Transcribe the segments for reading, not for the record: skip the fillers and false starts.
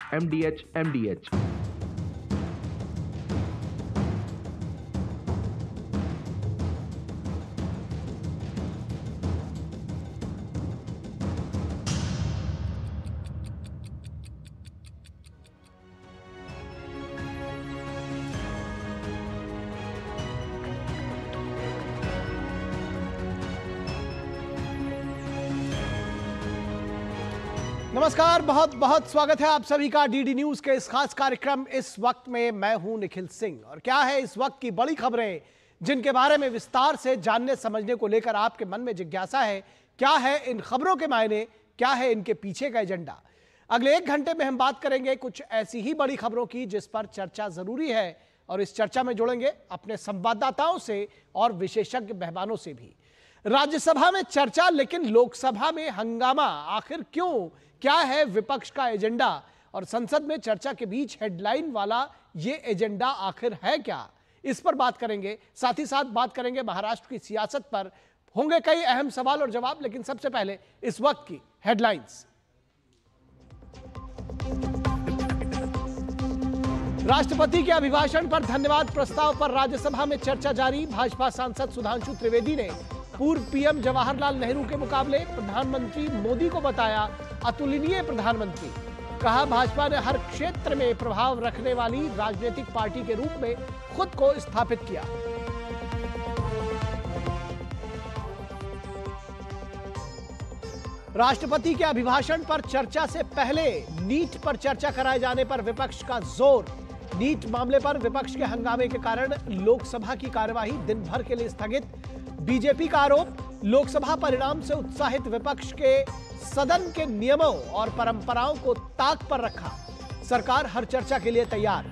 MDH, MDH। नमस्कार, बहुत बहुत स्वागत है आप सभी का डीडी न्यूज के इस खास कार्यक्रम इस वक्त में। मैं हूं निखिल सिंह और क्या है इस वक्त की बड़ी खबरें जिनके बारे में विस्तार से जानने समझने को लेकर आपके मन में जिज्ञासा है। क्या है इन खबरों के मायने, क्या है इनके पीछे का एजेंडा। अगले 1 घंटे में हम बात करेंगे कुछ ऐसी ही बड़ी खबरों की जिस पर चर्चा जरूरी है और इस चर्चा में जुड़ेंगे अपने संवाददाताओं से और विशेषज्ञ मेहमानों से भी। राज्यसभा में चर्चा लेकिन लोकसभा में हंगामा, आखिर क्यों? क्या है विपक्ष का एजेंडा और संसद में चर्चा के बीच हेडलाइन वाला ये एजेंडा आखिर है क्या? इस पर बात करेंगे। साथ ही साथ बात करेंगे महाराष्ट्र की सियासत पर। होंगे कई अहम सवाल और जवाब, लेकिन सबसे पहले इस वक्त की हेडलाइंस। राष्ट्रपति के अभिभाषण पर धन्यवाद प्रस्ताव पर राज्यसभा में चर्चा जारी। भाजपा सांसद सुधांशु त्रिवेदी ने पूर्व पीएम जवाहरलाल नेहरू के मुकाबले प्रधानमंत्री मोदी को बताया अतुलनीय प्रधानमंत्री। कहा भाजपा ने हर क्षेत्र में प्रभाव रखने वाली राजनीतिक पार्टी के रूप में खुद को स्थापित किया। राष्ट्रपति के अभिभाषण पर चर्चा से पहले नीट पर चर्चा कराए जाने पर विपक्ष का जोर। नीट मामले पर विपक्ष के हंगामे के कारण लोकसभा की कार्यवाही दिन भर के लिए स्थगित। बीजेपी का आरोप, लोकसभा परिणाम से उत्साहित विपक्ष के सदन के नियमों और परंपराओं को ताक पर रखा। सरकार हर चर्चा के लिए तैयार।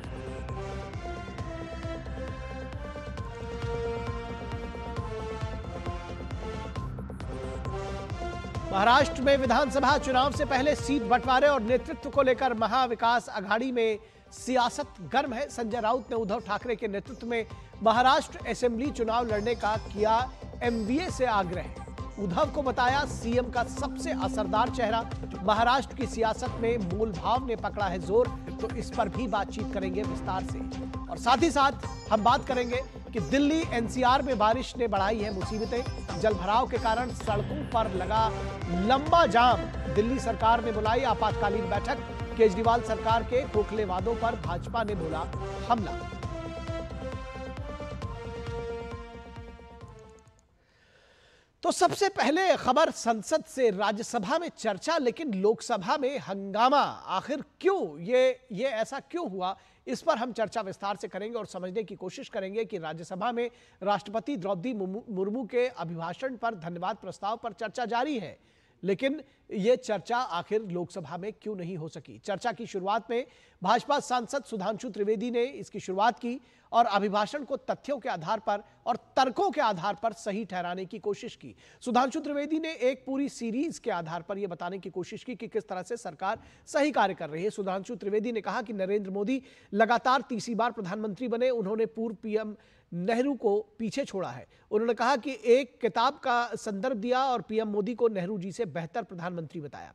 महाराष्ट्र में विधानसभा चुनाव से पहले सीट बंटवारे और नेतृत्व को लेकर महाविकास आघाड़ी में सियासत गर्म है। संजय राउत ने उद्धव ठाकरे के नेतृत्व में महाराष्ट्र असेंबली चुनाव लड़ने का किया एमवीए से आग्रह। उद्धव को बताया सीएम का सबसे असरदार चेहरा। महाराष्ट्र की सियासत में मूल भाव ने पकड़ा है जोर, तो इस पर भी बातचीत करेंगे विस्तार से। और साथ ही साथ हम बात करेंगे कि दिल्ली एनसीआर में बारिश ने बढ़ाई है मुसीबतें। जलभराव के कारण सड़कों पर लगा लंबा जाम। दिल्ली सरकार ने बुलाई आपातकालीन बैठक। केजरीवाल सरकार के खोखले वादों पर भाजपा ने बोला हमला। तो सबसे पहले खबर संसद से। राज्यसभा में चर्चा लेकिन लोकसभा में हंगामा, आखिर क्यों? ये ऐसा क्यों हुआ? इस पर हम चर्चा विस्तार से करेंगे और समझने की कोशिश करेंगे कि राज्यसभा में राष्ट्रपति द्रौपदी मुर्मू के अभिभाषण पर धन्यवाद प्रस्ताव पर चर्चा जारी है, लेकिन यह चर्चा आखिर लोकसभा में क्यों नहीं हो सकी। चर्चा की शुरुआत में भाजपा सांसद सुधांशु त्रिवेदी ने इसकी शुरुआत की और अभिभाषण को तथ्यों के आधार पर और तर्कों के आधार पर सही ठहराने की कोशिश की। सुधांशु त्रिवेदी ने एक पूरी सीरीज के आधार पर यह बताने की कोशिश की कि किस तरह से सरकार सही कार्य कर रही है। सुधांशु त्रिवेदी ने कहा कि नरेंद्र मोदी लगातार तीसरी बार प्रधानमंत्री बने। उन्होंने पूर्व पीएम नेहरू को पीछे छोड़ा है। उन्होंने कहा कि एक किताब का संदर्भ दिया और पीएम मोदी को नेहरू जी से बेहतर प्रधानमंत्री बताया।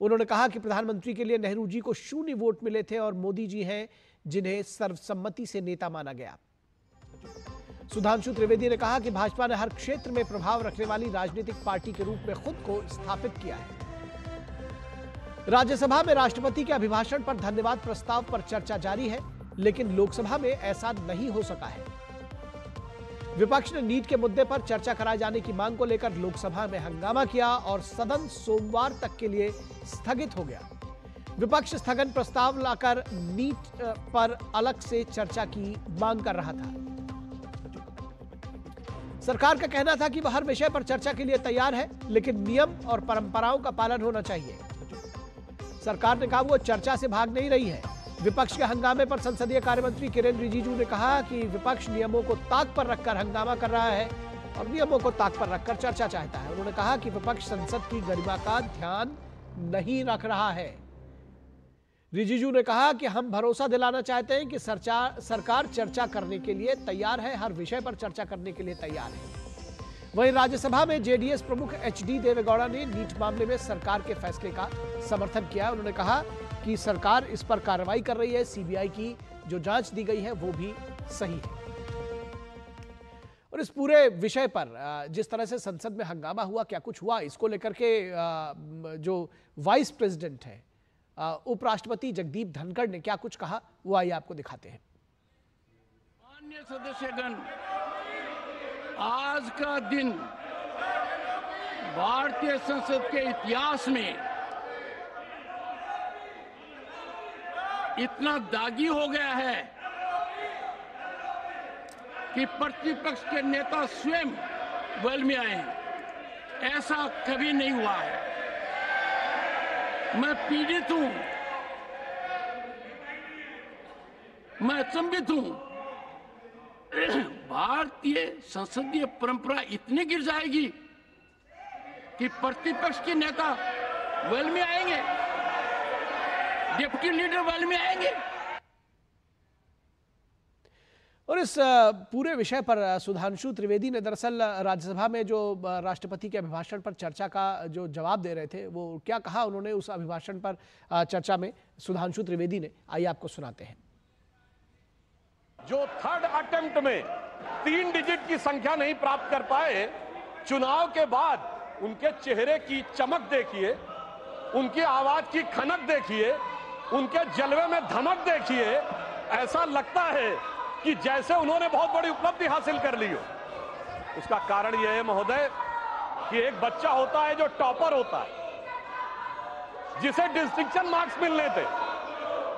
उन्होंने कहा कि प्रधानमंत्री के लिए नेहरू जी को 0 वोट मिले थे और मोदी जी हैं जिन्हें सर्वसम्मति से नेता माना गया। सुधांशु त्रिवेदी ने कहा कि भाजपा ने हर क्षेत्र में प्रभाव रखने वाली राजनीतिक पार्टी के रूप में खुद को स्थापित किया है। राज्यसभा में राष्ट्रपति के अभिभाषण पर धन्यवाद प्रस्ताव पर चर्चा जारी है, लेकिन लोकसभा में ऐसा नहीं हो सका है। विपक्ष ने नीट के मुद्दे पर चर्चा कराए जाने की मांग को लेकर लोकसभा में हंगामा किया और सदन सोमवार तक के लिए स्थगित हो गया। विपक्ष स्थगन प्रस्ताव लाकर नीट पर अलग से चर्चा की मांग कर रहा था। सरकार का कहना था कि वह हर विषय पर चर्चा के लिए तैयार है, लेकिन नियम और परंपराओं का पालन होना चाहिए। सरकार ने कहा वो चर्चा से भाग नहीं रही है। विपक्ष के हंगामे पर संसदीय कार्य मंत्री किरेन रिजिजू ने कहा कि विपक्ष नियमों को ताक पर रखकर हंगामा कर रहा है और नियमों को ताक पर रखकर चर्चा चाहता है। उन्होंने कहा कि विपक्ष संसद की गरिमा का ध्यान नहीं रख रहा है। रिजिजू ने कहा कि हम भरोसा दिलाना चाहते हैं कि सरकार चर्चा करने के लिए तैयार है, हर विषय पर चर्चा करने के लिए तैयार है। वहीं राज्यसभा में जेडीएस प्रमुख एचडी देवेगौड़ा ने नीट मामले में सरकार के फैसले का समर्थन किया। उन्होंने कहा कि सरकार इस पर कार्रवाई कर रही है, सीबीआई की जो जांच दी गई है वो भी सही है। और इस पूरे विषय पर जिस तरह से संसद में हंगामा हुआ, क्या कुछ हुआ, इसको लेकर के जो वाइस प्रेसिडेंट है उपराष्ट्रपति जगदीप धनखड़ ने क्या कुछ कहा, वो आइए आपको दिखाते हैं। माननीय सदस्यगण, आज का दिन भारतीय संसद के इतिहास में इतना दागी हो गया है कि प्रतिपक्ष के नेता स्वयं वेल में आए हैं। ऐसा कभी नहीं हुआ है। मैं पीड़ित हूं, मैं अचंभित हूं। भारतीय संसदीय परंपरा इतनी गिर जाएगी कि प्रतिपक्ष के नेता वेल में आएंगे, डिप्टी लीडर वेल में आएंगे। और इस पूरे विषय पर सुधांशु त्रिवेदी ने दरअसल राज्यसभा में जो राष्ट्रपति के अभिभाषण पर चर्चा का जो जवाब दे रहे थे, वो क्या कहा उन्होंने उस अभिभाषण पर चर्चा में, सुधांशु त्रिवेदी ने, आइए आपको सुनाते हैं। जो थर्ड अटेम्प्ट में 3 डिजिट की संख्या नहीं प्राप्त कर पाए, चुनाव के बाद उनके चेहरे की चमक देखिए, उनकी आवाज की खनक देखिए, उनके जलवे में धमक देखिए। ऐसा लगता है कि जैसे उन्होंने बहुत बड़ी उपलब्धि हासिल कर ली हो। उसका कारण यह है महोदय कि एक बच्चा होता है जो टॉपर होता है, जिसे डिस्टिंक्शन मार्क्स मिलने थे,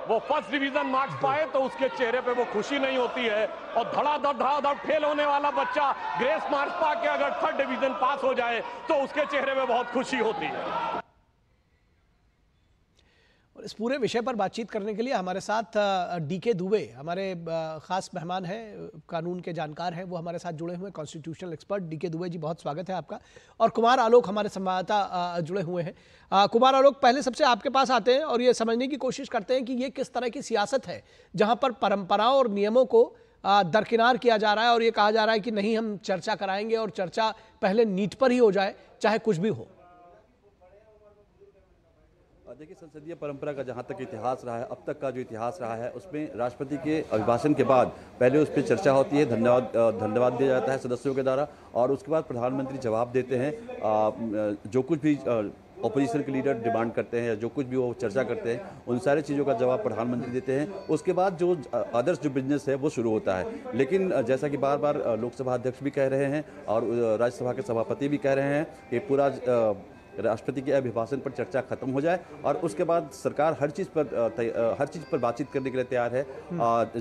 वो फर्स्ट डिवीजन मार्क्स पाए तो उसके चेहरे पे वो खुशी नहीं होती है, और धड़ाधड़ फेल होने वाला बच्चा ग्रेस मार्क्स पाके अगर थर्ड डिवीजन पास हो जाए तो उसके चेहरे पे बहुत खुशी होती है। और इस पूरे विषय पर बातचीत करने के लिए हमारे साथ डीके दुबे हमारे खास मेहमान हैं, कानून के जानकार हैं, वो हमारे साथ जुड़े हुए हैं, constitutional expert. DK Dubey ji, बहुत स्वागत है आपका। और कुमार आलोक हमारे संवाददाता जुड़े हुए हैं। कुमार आलोक, पहले सबसे आपके पास आते हैं और ये समझने की कोशिश करते हैं कि ये किस तरह की सियासत है जहां पर परंपराओं और नियमों को दरकिनार किया जा रहा है और ये कहा जा रहा है कि नहीं, हम चर्चा कराएंगे और चर्चा पहले नीट पर ही हो जाए, चाहे कुछ भी हो। देखिए, संसदीय परंपरा का जहाँ तक इतिहास रहा है, अब तक का जो इतिहास रहा है, उसमें राष्ट्रपति के अभिभाषण के बाद पहले उस पर चर्चा होती है, धन्यवाद दिया जाता है सदस्यों के द्वारा, और उसके बाद प्रधानमंत्री जवाब देते हैं। जो कुछ भी ऑपोजिशन के लीडर डिमांड करते हैं या जो कुछ भी वो चर्चा करते हैं, उन सारी चीज़ों का जवाब प्रधानमंत्री देते हैं। उसके बाद जो अदर्स जो बिजनेस है वो शुरू होता है। लेकिन जैसा कि बार बार लोकसभा अध्यक्ष भी कह रहे हैं और राज्यसभा के सभापति भी कह रहे हैं कि पूरा राष्ट्रपति के अभिभाषण पर चर्चा खत्म हो जाए और उसके बाद सरकार हर चीज़ पर बातचीत करने के लिए तैयार है,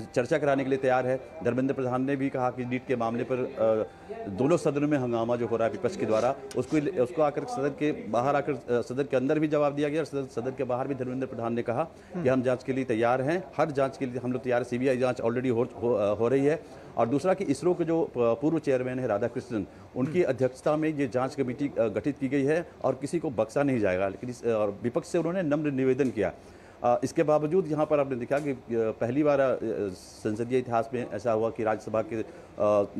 चर्चा कराने के लिए तैयार है। धर्मेंद्र प्रधान ने भी कहा कि नीट के मामले पर दोनों सदनों में हंगामा जो हो रहा है विपक्ष के द्वारा, उसको आकर सदन के बाहर आकर सदन के अंदर भी जवाब दिया गया और सदन के बाहर भी धर्मेंद्र प्रधान ने कहा कि हम जांच के लिए तैयार हैं, हर जांच के लिए हम लोग तैयार हैं। सीबीआई जांच ऑलरेडी हो रही है। और दूसरा कि इसरो के जो पूर्व चेयरमैन है राधाकृष्णन, उनकी अध्यक्षता में ये जांच कमेटी गठित की गई है और किसी को बख्शा नहीं जाएगा। लेकिन विपक्ष से उन्होंने नम्र निवेदन किया। इसके बावजूद यहाँ पर आपने देखा कि पहली बार संसदीय इतिहास में ऐसा हुआ कि राज्यसभा के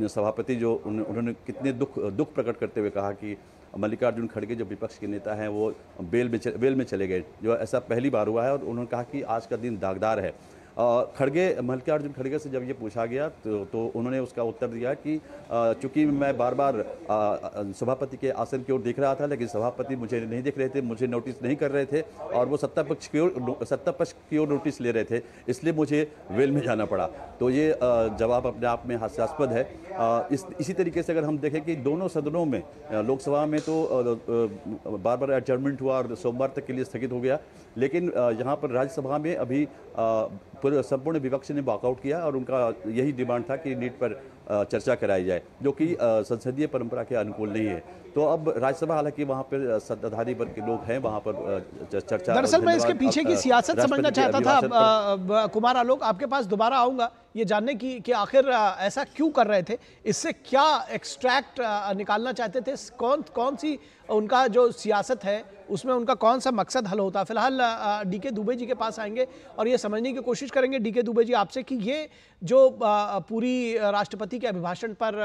सभापति जो उन्होंने कितने दुख प्रकट करते हुए कहा कि मल्लिकार्जुन खड़गे जो विपक्ष के नेता हैं वो बेल में चले गए, जो ऐसा पहली बार हुआ है। और उन्होंने कहा कि आज का दिन दागदार है। मल्लिकार्जुन खड़गे से जब ये पूछा गया तो उन्होंने उसका उत्तर दिया कि चूंकि मैं बार बार सभापति के आसन की ओर देख रहा था, लेकिन सभापति मुझे नहीं देख रहे थे, मुझे नोटिस नहीं कर रहे थे और वो सत्ता पक्ष की ओर नोटिस ले रहे थे, इसलिए मुझे वेल में जाना पड़ा। तो ये जवाब अपने आप में हास्यास्पद है। इसी तरीके से अगर हम देखें कि दोनों सदनों में, लोकसभा में तो बार बार एडजर्नमेंट हुआ और सोमवार तक के लिए स्थगित हो गया, लेकिन यहाँ पर राज्यसभा में अभी संपूर्ण विपक्ष ने वॉकआउट किया और उनका यही डिमांड था कि नीट पर चर्चा कराई जाए, जो कि संसदीय परंपरा के अनुकूल नहीं है। तो अब राज्यसभा, हालांकि वहाँ पर सत्ताधारी वर्ग के लोग हैं, वहाँ पर चर्चा। दरअसल मैं इसके पीछे की सियासत समझना चाहता था कुमार आलोक, आपके पास दोबारा आऊंगा ये जानने की कि आखिर ऐसा क्यों कर रहे थे, इससे क्या एक्सट्रैक्ट निकालना चाहते थे, कौन सी उनका जो सियासत है उसमें उनका कौन सा मकसद हल होता है। फिलहाल डीके दुबे जी के पास आएंगे और ये समझने की कोशिश करेंगे डीके दुबे जी आपसे कि ये जो पूरी राष्ट्रपति के अभिभाषण पर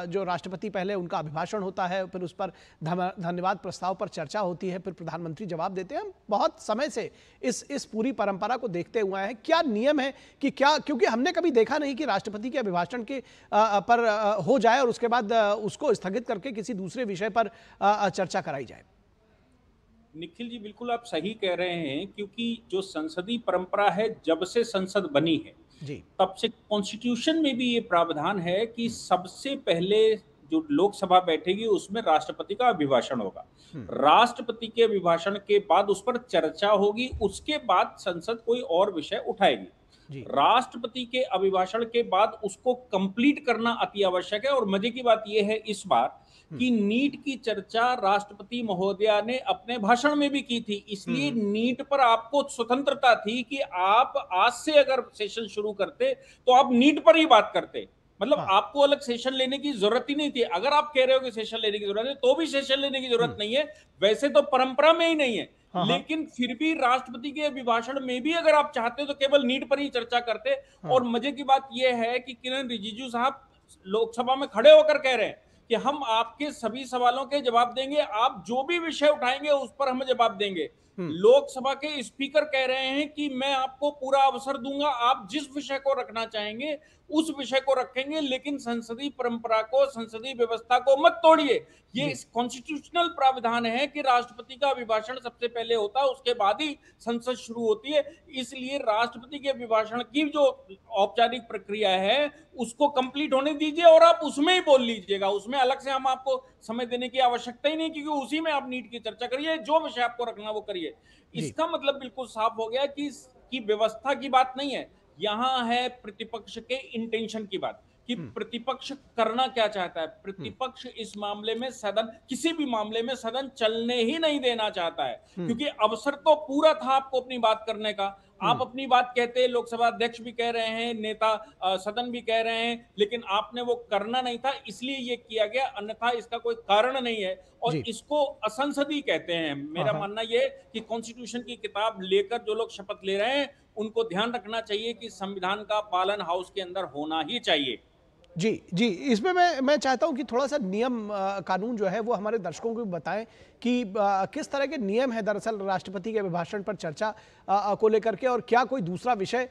जो राष्ट्रपति पहले उनका अभिभाषण होता है, फिर उस पर धन्यवाद प्रस्ताव पर चर्चा होती है, फिर प्रधानमंत्री जवाब देते हैं। हम बहुत समय से इस पूरी परंपरा को देखते हुए हैं। क्या नियम है कि क्या, क्योंकि हमने कभी देखा नहीं कि राष्ट्रपति के अभिभाषण के पर हो जाए और उसके बाद उसको स्थगित करके किसी दूसरे विषय पर चर्चा कराई जाए। निखिल जी, बिल्कुल आप सही कह रहे हैं, क्योंकि जो संसदीय परंपरा है, जब से संसद बनी है जी, तब से कॉन्स्टिट्यूशन में भी ये प्रावधान है कि सबसे पहले जो लोकसभा बैठेगी उसमें राष्ट्रपति का अभिभाषण होगा। राष्ट्रपति के अभिभाषण के बाद उस पर चर्चा होगी, उसके बाद संसद कोई और विषय उठाएगी। राष्ट्रपति के अभिभाषण के बाद उसको कंप्लीट करना अति आवश्यक है। और मजे की बात यह है इस बार कि नीट की चर्चा राष्ट्रपति महोदया ने अपने भाषण में भी की थी, इसलिए नीट पर आपको स्वतंत्रता थी कि आप आज से अगर सेशन शुरू करते तो आप नीट पर ही बात करते, मतलब आपको अलग सेशन लेने की जरूरत ही नहीं थी। अगर आप कह रहे हो कि सेशन लेने की जरूरत है तो भी सेशन लेने की जरूरत नहीं है, वैसे तो परंपरा में ही नहीं है। लेकिन फिर भी राष्ट्रपति के अभिभाषण में भी अगर आप चाहते हो तो केवल नीट पर ही चर्चा करते। और मजे की बात यह है कि किरण रिजिजू साहब लोकसभा में खड़े होकर कह रहे हैं कि हम आपके सभी सवालों के जवाब देंगे, आप जो भी विषय उठाएंगे उस पर हम जवाब देंगे। लोकसभा के स्पीकर कह रहे हैं कि मैं आपको पूरा अवसर दूंगा, आप जिस विषय को रखना चाहेंगे उस विषय को रखेंगे, लेकिन संसदीय परंपरा को, संसदीय व्यवस्था को मत तोड़िए। ये कॉन्स्टिट्यूशनल प्रावधान है कि राष्ट्रपति का अभिभाषण सबसे पहले होता है, उसके बाद ही संसद शुरू होती है। इसलिए राष्ट्रपति के अभिभाषण की जो औपचारिक प्रक्रिया है उसको कंप्लीट होने दीजिए और आप उसमें ही बोल लीजिएगा। उसमें अलग से हम आपको समय देने की आवश्यकता ही नहीं, क्योंकि उसी में आप नीट की चर्चा करिए, जो विषय आपको रखना वो करिए। इसका मतलब बिल्कुल साफ हो गया कि व्यवस्था की बात नहीं है, यहां है प्रतिपक्ष के इंटेंशन की बात, कि प्रतिपक्ष करना क्या चाहता है। प्रतिपक्ष इस मामले में सदन, किसी भी मामले में सदन चलने ही नहीं देना चाहता है, क्योंकि अवसर तो पूरा था आपको अपनी बात करने का। आप अपनी बात कहते हैं, लोकसभा अध्यक्ष भी कह रहे हैं, नेता सदन भी कह रहे हैं, लेकिन आपने वो करना नहीं था, इसलिए ये किया गया, अन्यथा इसका कोई कारण नहीं है। और इसको असंसदीय कहते हैं। मेरा मानना ये कि कॉन्स्टिट्यूशन की किताब लेकर जो लोग शपथ ले रहे हैं उनको ध्यान रखना चाहिए कि संविधान का पालन हाउस के अंदर होना ही चाहिए। जी जी, इसमें मैं चाहता हूं कि थोड़ा सा नियम कानून जो है वो हमारे दर्शकों को बताएं कि किस तरह के नियम है दरअसल राष्ट्रपति के अभिभाषण पर चर्चा को लेकर के, और क्या कोई दूसरा विषय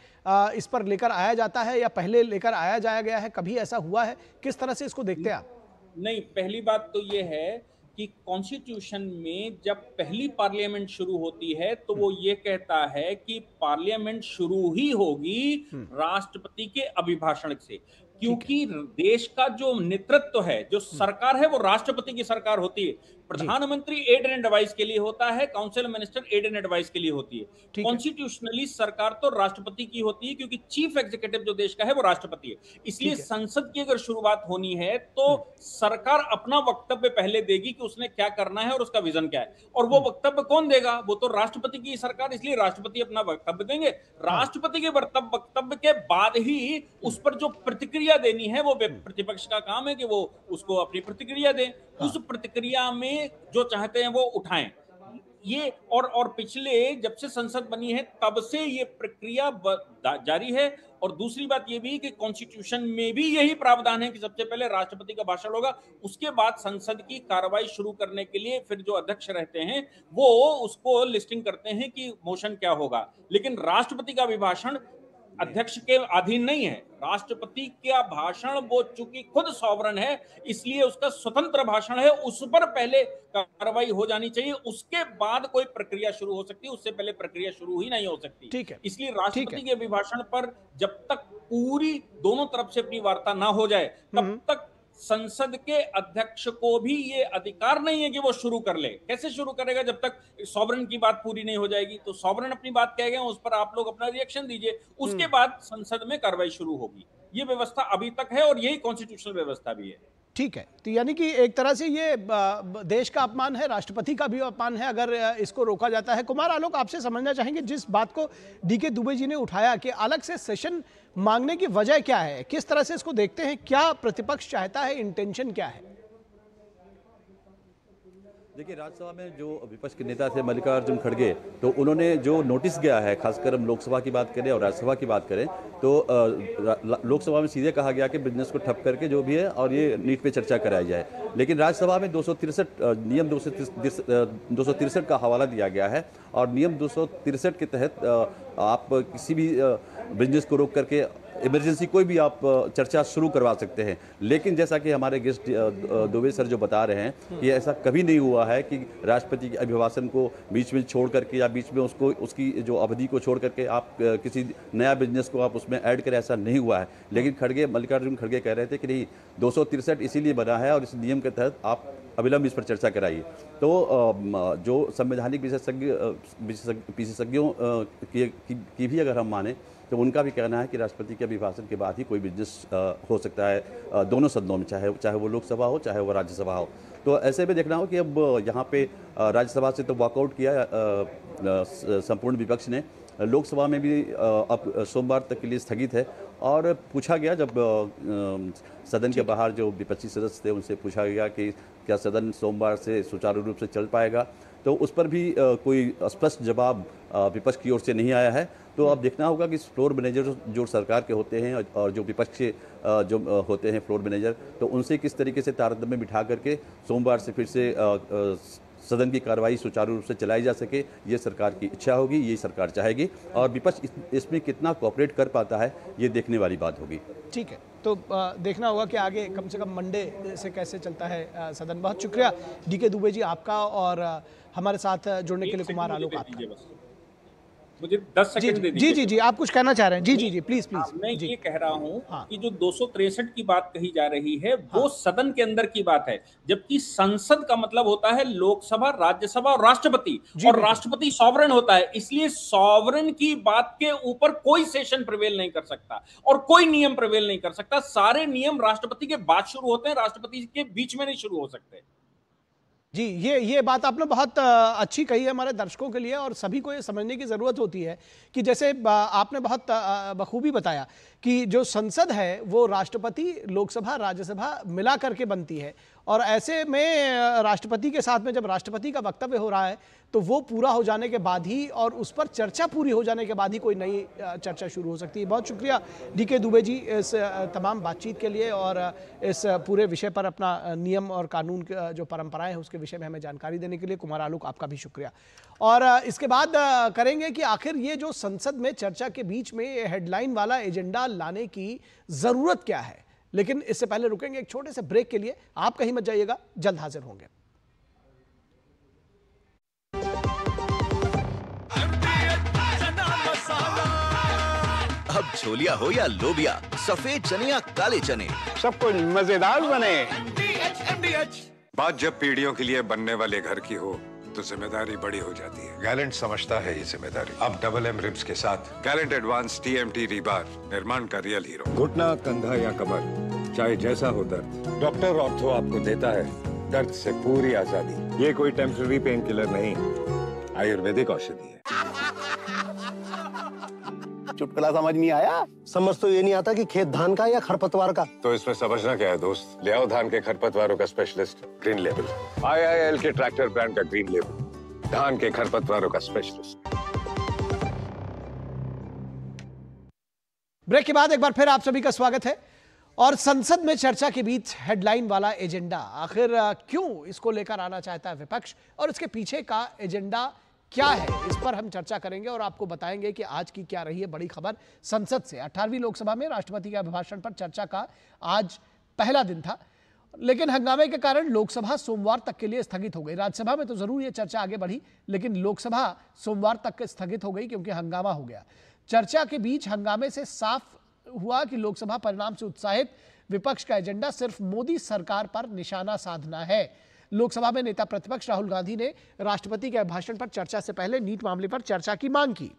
इस पर लेकर आया जाता है या पहले लेकर आया जाया गया है, कभी ऐसा हुआ है, किस तरह से इसको देखते हैं आप? नहीं, पहली बात तो ये है कि कॉन्स्टिट्यूशन में जब पहली पार्लियामेंट शुरू होती है तो वो ये कहता है कि पार्लियामेंट शुरू ही होगी राष्ट्रपति के अभिभाषण से, क्योंकि देश का जो नेतृत्व है, जो सरकार है, वो राष्ट्रपति की सरकार होती है। प्रधानमंत्री एड एंड एडवाइस के लिए होता है, council minister aid and advice के लिए होती है। कॉन्स्टिट्यूशनली सरकार तो राष्ट्रपति की होती है, क्योंकि चीफ एग्जीक्यूटिव जो देश का है वो राष्ट्रपति है। इसलिए संसद की अगर शुरुआत होनी है तो सरकार अपना वक्तव्य पहले देगी कि उसने क्या करना है और उसका विजन क्या है, और वो वक्तव्य कौन देगा? वो तो राष्ट्रपति की सरकार, इसलिए राष्ट्रपति अपना वक्तव्य देंगे। राष्ट्रपति के वक्तव्य के बाद ही उस पर जो प्रतिक्रिया देनी है वो प्रतिपक्ष का काम है कि वो उसको अपनी प्रतिक्रिया दें। उस प्रतिक्रिया में जो चाहते हैं वो उठाएं। ये और पिछले जब से संसद बनी है तब से ये प्रक्रिया जारी है। और दूसरी बात ये भी कि कॉन्स्टिट्यूशन में भी यही प्रावधान है कि सबसे पहले राष्ट्रपति का भाषण होगा, उसके बाद संसद की कार्रवाई शुरू करने के लिए फिर जो अध्यक्ष रहते हैं वो उसको लिस्टिंग करते हैं कि मोशन क्या होगा। लेकिन राष्ट्रपति का अभिभाषण अध्यक्ष के अधीन नहीं है। राष्ट्रपति का भाषण वो चूंकि खुद सॉवरन है, इसलिए उसका स्वतंत्र भाषण है, उस पर पहले कार्रवाई हो जानी चाहिए, उसके बाद कोई प्रक्रिया शुरू हो सकती है, उससे पहले प्रक्रिया शुरू ही नहीं हो सकती। ठीक है। इसलिए राष्ट्रपति के अभिभाषण पर जब तक पूरी दोनों तरफ से अपनी वार्ता ना हो जाए तब तक संसद के अध्यक्ष को भी ये अधिकार नहीं है कि वो शुरू कर ले। कैसे शुरू करेगा जब तक सॉवरन की बात पूरी नहीं हो जाएगी? तो सॉवरन अपनी बात कह गए, उस पर आप लोग अपना रिएक्शन दीजिए, उसके बाद संसद में कार्रवाई शुरू होगी। ये व्यवस्था अभी तक है और यही कॉन्स्टिट्यूशनल व्यवस्था भी है। ठीक है, तो यानी कि एक तरह से ये देश का अपमान है, राष्ट्रपति का भी अपमान है अगर इसको रोका जाता है। कुमार आलोक, आपसे समझना चाहेंगे जिस बात को डीके दुबे जी ने उठाया कि अलग से सेशन मांगने की वजह क्या है, किस तरह से इसको देखते हैं, क्या प्रतिपक्ष चाहता है, इंटेंशन क्या है? देखिए, राज्यसभा में जो विपक्ष के नेता थे मल्लिकार्जुन खड़गे, तो उन्होंने जो नोटिस गया है, खासकर हम लोकसभा की बात करें और राज्यसभा की बात करें, तो लोकसभा में सीधे कहा गया कि बिजनेस को ठप करके जो भी है और ये नीट पे चर्चा कराई जाए। लेकिन राज्यसभा में नियम 263 का हवाला दिया गया है और नियम 263 के तहत आप किसी भी बिजनेस को रोक करके इमरजेंसी कोई भी आप चर्चा शुरू करवा सकते हैं। लेकिन जैसा कि हमारे गेस्ट दुबे सर जो बता रहे हैं कि ऐसा कभी नहीं हुआ है कि राष्ट्रपति के अभिभाषण को बीच में छोड़ करके या बीच में उसकी जो अवधि को छोड़ करके आप किसी नया बिजनेस को आप उसमें ऐड करें, ऐसा नहीं हुआ है। लेकिन मल्लिकार्जुन खड़गे कह रहे थे कि नहीं, 263 इसीलिए बना है और इस नियम के तहत आप अविलंब इस पर चर्चा कराइए। तो जो संवैधानिक विशेषज्ञों की भी अगर हम माने तो उनका भी कहना है कि राष्ट्रपति के अभिभाषण के बाद ही कोई बिजनेस हो सकता है दोनों सदनों में, चाहे वो लोकसभा हो चाहे वो राज्यसभा हो। तो ऐसे में देखना हो कि अब यहाँ पे राज्यसभा से तो वॉकआउट किया संपूर्ण विपक्ष ने, लोकसभा में भी अब सोमवार तक के लिए स्थगित है। और पूछा गया, जब सदन के बाहर जो विपक्षी सदस्य थे उनसे पूछा गया कि क्या सदन सोमवार से सुचारू रूप से चल पाएगा, तो उस पर भी कोई स्पष्ट जवाब विपक्ष की ओर से नहीं आया है। तो अब देखना होगा कि फ्लोर मैनेजर जो सरकार के होते हैं और जो विपक्ष के जो होते हैं फ्लोर मैनेजर, तो उनसे किस तरीके से तारतम्य बिठा करके सोमवार से फिर से सदन की कार्रवाई सुचारू रूप से चलाई जा सके, ये सरकार की इच्छा होगी, ये सरकार चाहेगी। और विपक्ष इसमें कितना कोऑपरेट कर पाता है, ये देखने वाली बात होगी। ठीक है, तो देखना होगा कि आगे कम से कम मंडे से कैसे चलता है सदन। बहुत शुक्रिया डीके दुबे जी आपका, और हमारे साथ जुड़ने के लिए कुमार आलोक आपका। मुझे 10 सेकंड दे दीजिए। जी आप कुछ कहना चाह रहे हैं? जी प्लीज। मैं ये कह रहा हूँ कि जो 263 की बात कही जा रही है वो सदन के अंदर की बात है, जबकि संसद का मतलब होता है लोकसभा, राज्यसभा और राष्ट्रपति, और राष्ट्रपति सॉवरेन होता है। इसलिए सॉवरेन की बात के ऊपर कोई सेशन प्रिवेल नहीं कर सकता और कोई नियम प्रिवेल नहीं कर सकता। सारे नियम राष्ट्रपति के बाद शुरू होते हैं, राष्ट्रपति के बीच में नहीं शुरू हो सकते। जी, ये बात आपने बहुत अच्छी कही है हमारे दर्शकों के लिए, और सभी को ये समझने की ज़रूरत होती है कि जैसे आपने बहुत बखूबी बताया कि जो संसद है वो राष्ट्रपति, लोकसभा, राज्यसभा मिला करके बनती है, और ऐसे में राष्ट्रपति के साथ में जब राष्ट्रपति का वक्तव्य हो रहा है तो वो पूरा हो जाने के बाद ही और उस पर चर्चा पूरी हो जाने के बाद ही कोई नई चर्चा शुरू हो सकती है। बहुत शुक्रिया डीके दुबे जी इस तमाम बातचीत के लिए, और इस पूरे विषय पर अपना नियम और कानून की जो परंपराएं हैं उसके विषय में हमें जानकारी देने के लिए। कुमार आलोक आपका भी शुक्रिया। और इसके बाद करेंगे कि आखिर ये जो संसद में चर्चा के बीच में हेडलाइन वाला एजेंडा लाने की जरूरत क्या है, लेकिन इससे पहले रुकेंगे एक छोटे से ब्रेक के लिए। आप कहीं मत जाइएगा, जल्द हाजिर होंगे। अब छोलिया हो या लोबिया, सफेद चने या काले चने, सब कुछ मजेदार बने। बात जब पीढ़ियों के लिए बनने वाले घर की हो तो जिम्मेदारी बड़ी हो जाती है। गैलेंट समझता है ये जिम्मेदारी। अब डबल एम रिब्स के साथ गैलेंट एडवांस TMT रीबार, निर्माण का रियल हीरो। घुटना, कंधा या कमर, चाहे जैसा हो दर्द, डॉक्टर ऑर्थो आपको देता है दर्द से पूरी आजादी। ये कोई टेम्पररी पेन किलर नहीं, आयुर्वेदिक औषधि है। चुटकुला समझ नहीं आया? समझ तो ये नहीं आता कि खेत धान का या खरपतवार का। तो इसमें समझना क्या है दोस्त? ले आओ धान के खरपतवारों का स्पेशलिस्ट ग्रीन लेबल। IIL के ट्रैक्टर ब्रांड का ग्रीन लेबल, धान के खरपतवारों का स्पेशलिस्ट। ब्रेक के बाद एक बार फिर आप सभी का स्वागत है। और संसद में चर्चा के बीच हेडलाइन वाला एजेंडा, आखिर क्यों इसको लेकर आना चाहता है विपक्ष, और इसके पीछे का एजेंडा क्या है, इस पर हम चर्चा करेंगे और आपको बताएंगे कि आज की क्या रही है बड़ी खबर संसद से। 18वीं लोकसभा में राष्ट्रपति के अभिभाषण पर चर्चा का आज पहला दिन था, लेकिन हंगामे के कारण लोकसभा सोमवार तक के लिए स्थगित हो गई। राज्यसभा में तो जरूर ये चर्चा आगे बढ़ी, लेकिन लोकसभा सोमवार तक स्थगित हो गई क्योंकि हंगामा हो गया। चर्चा के बीच हंगामे से साफ हुआ कि लोकसभा परिणाम से उत्साहित विपक्ष का एजेंडा सिर्फ मोदी सरकार पर निशाना साधना है। लोकसभा में नेता प्रतिपक्ष राहुल गांधी ने राष्ट्रपति के अभिभाषण पर चर्चा से पहले नीट मामले पर चर्चा की मांग की,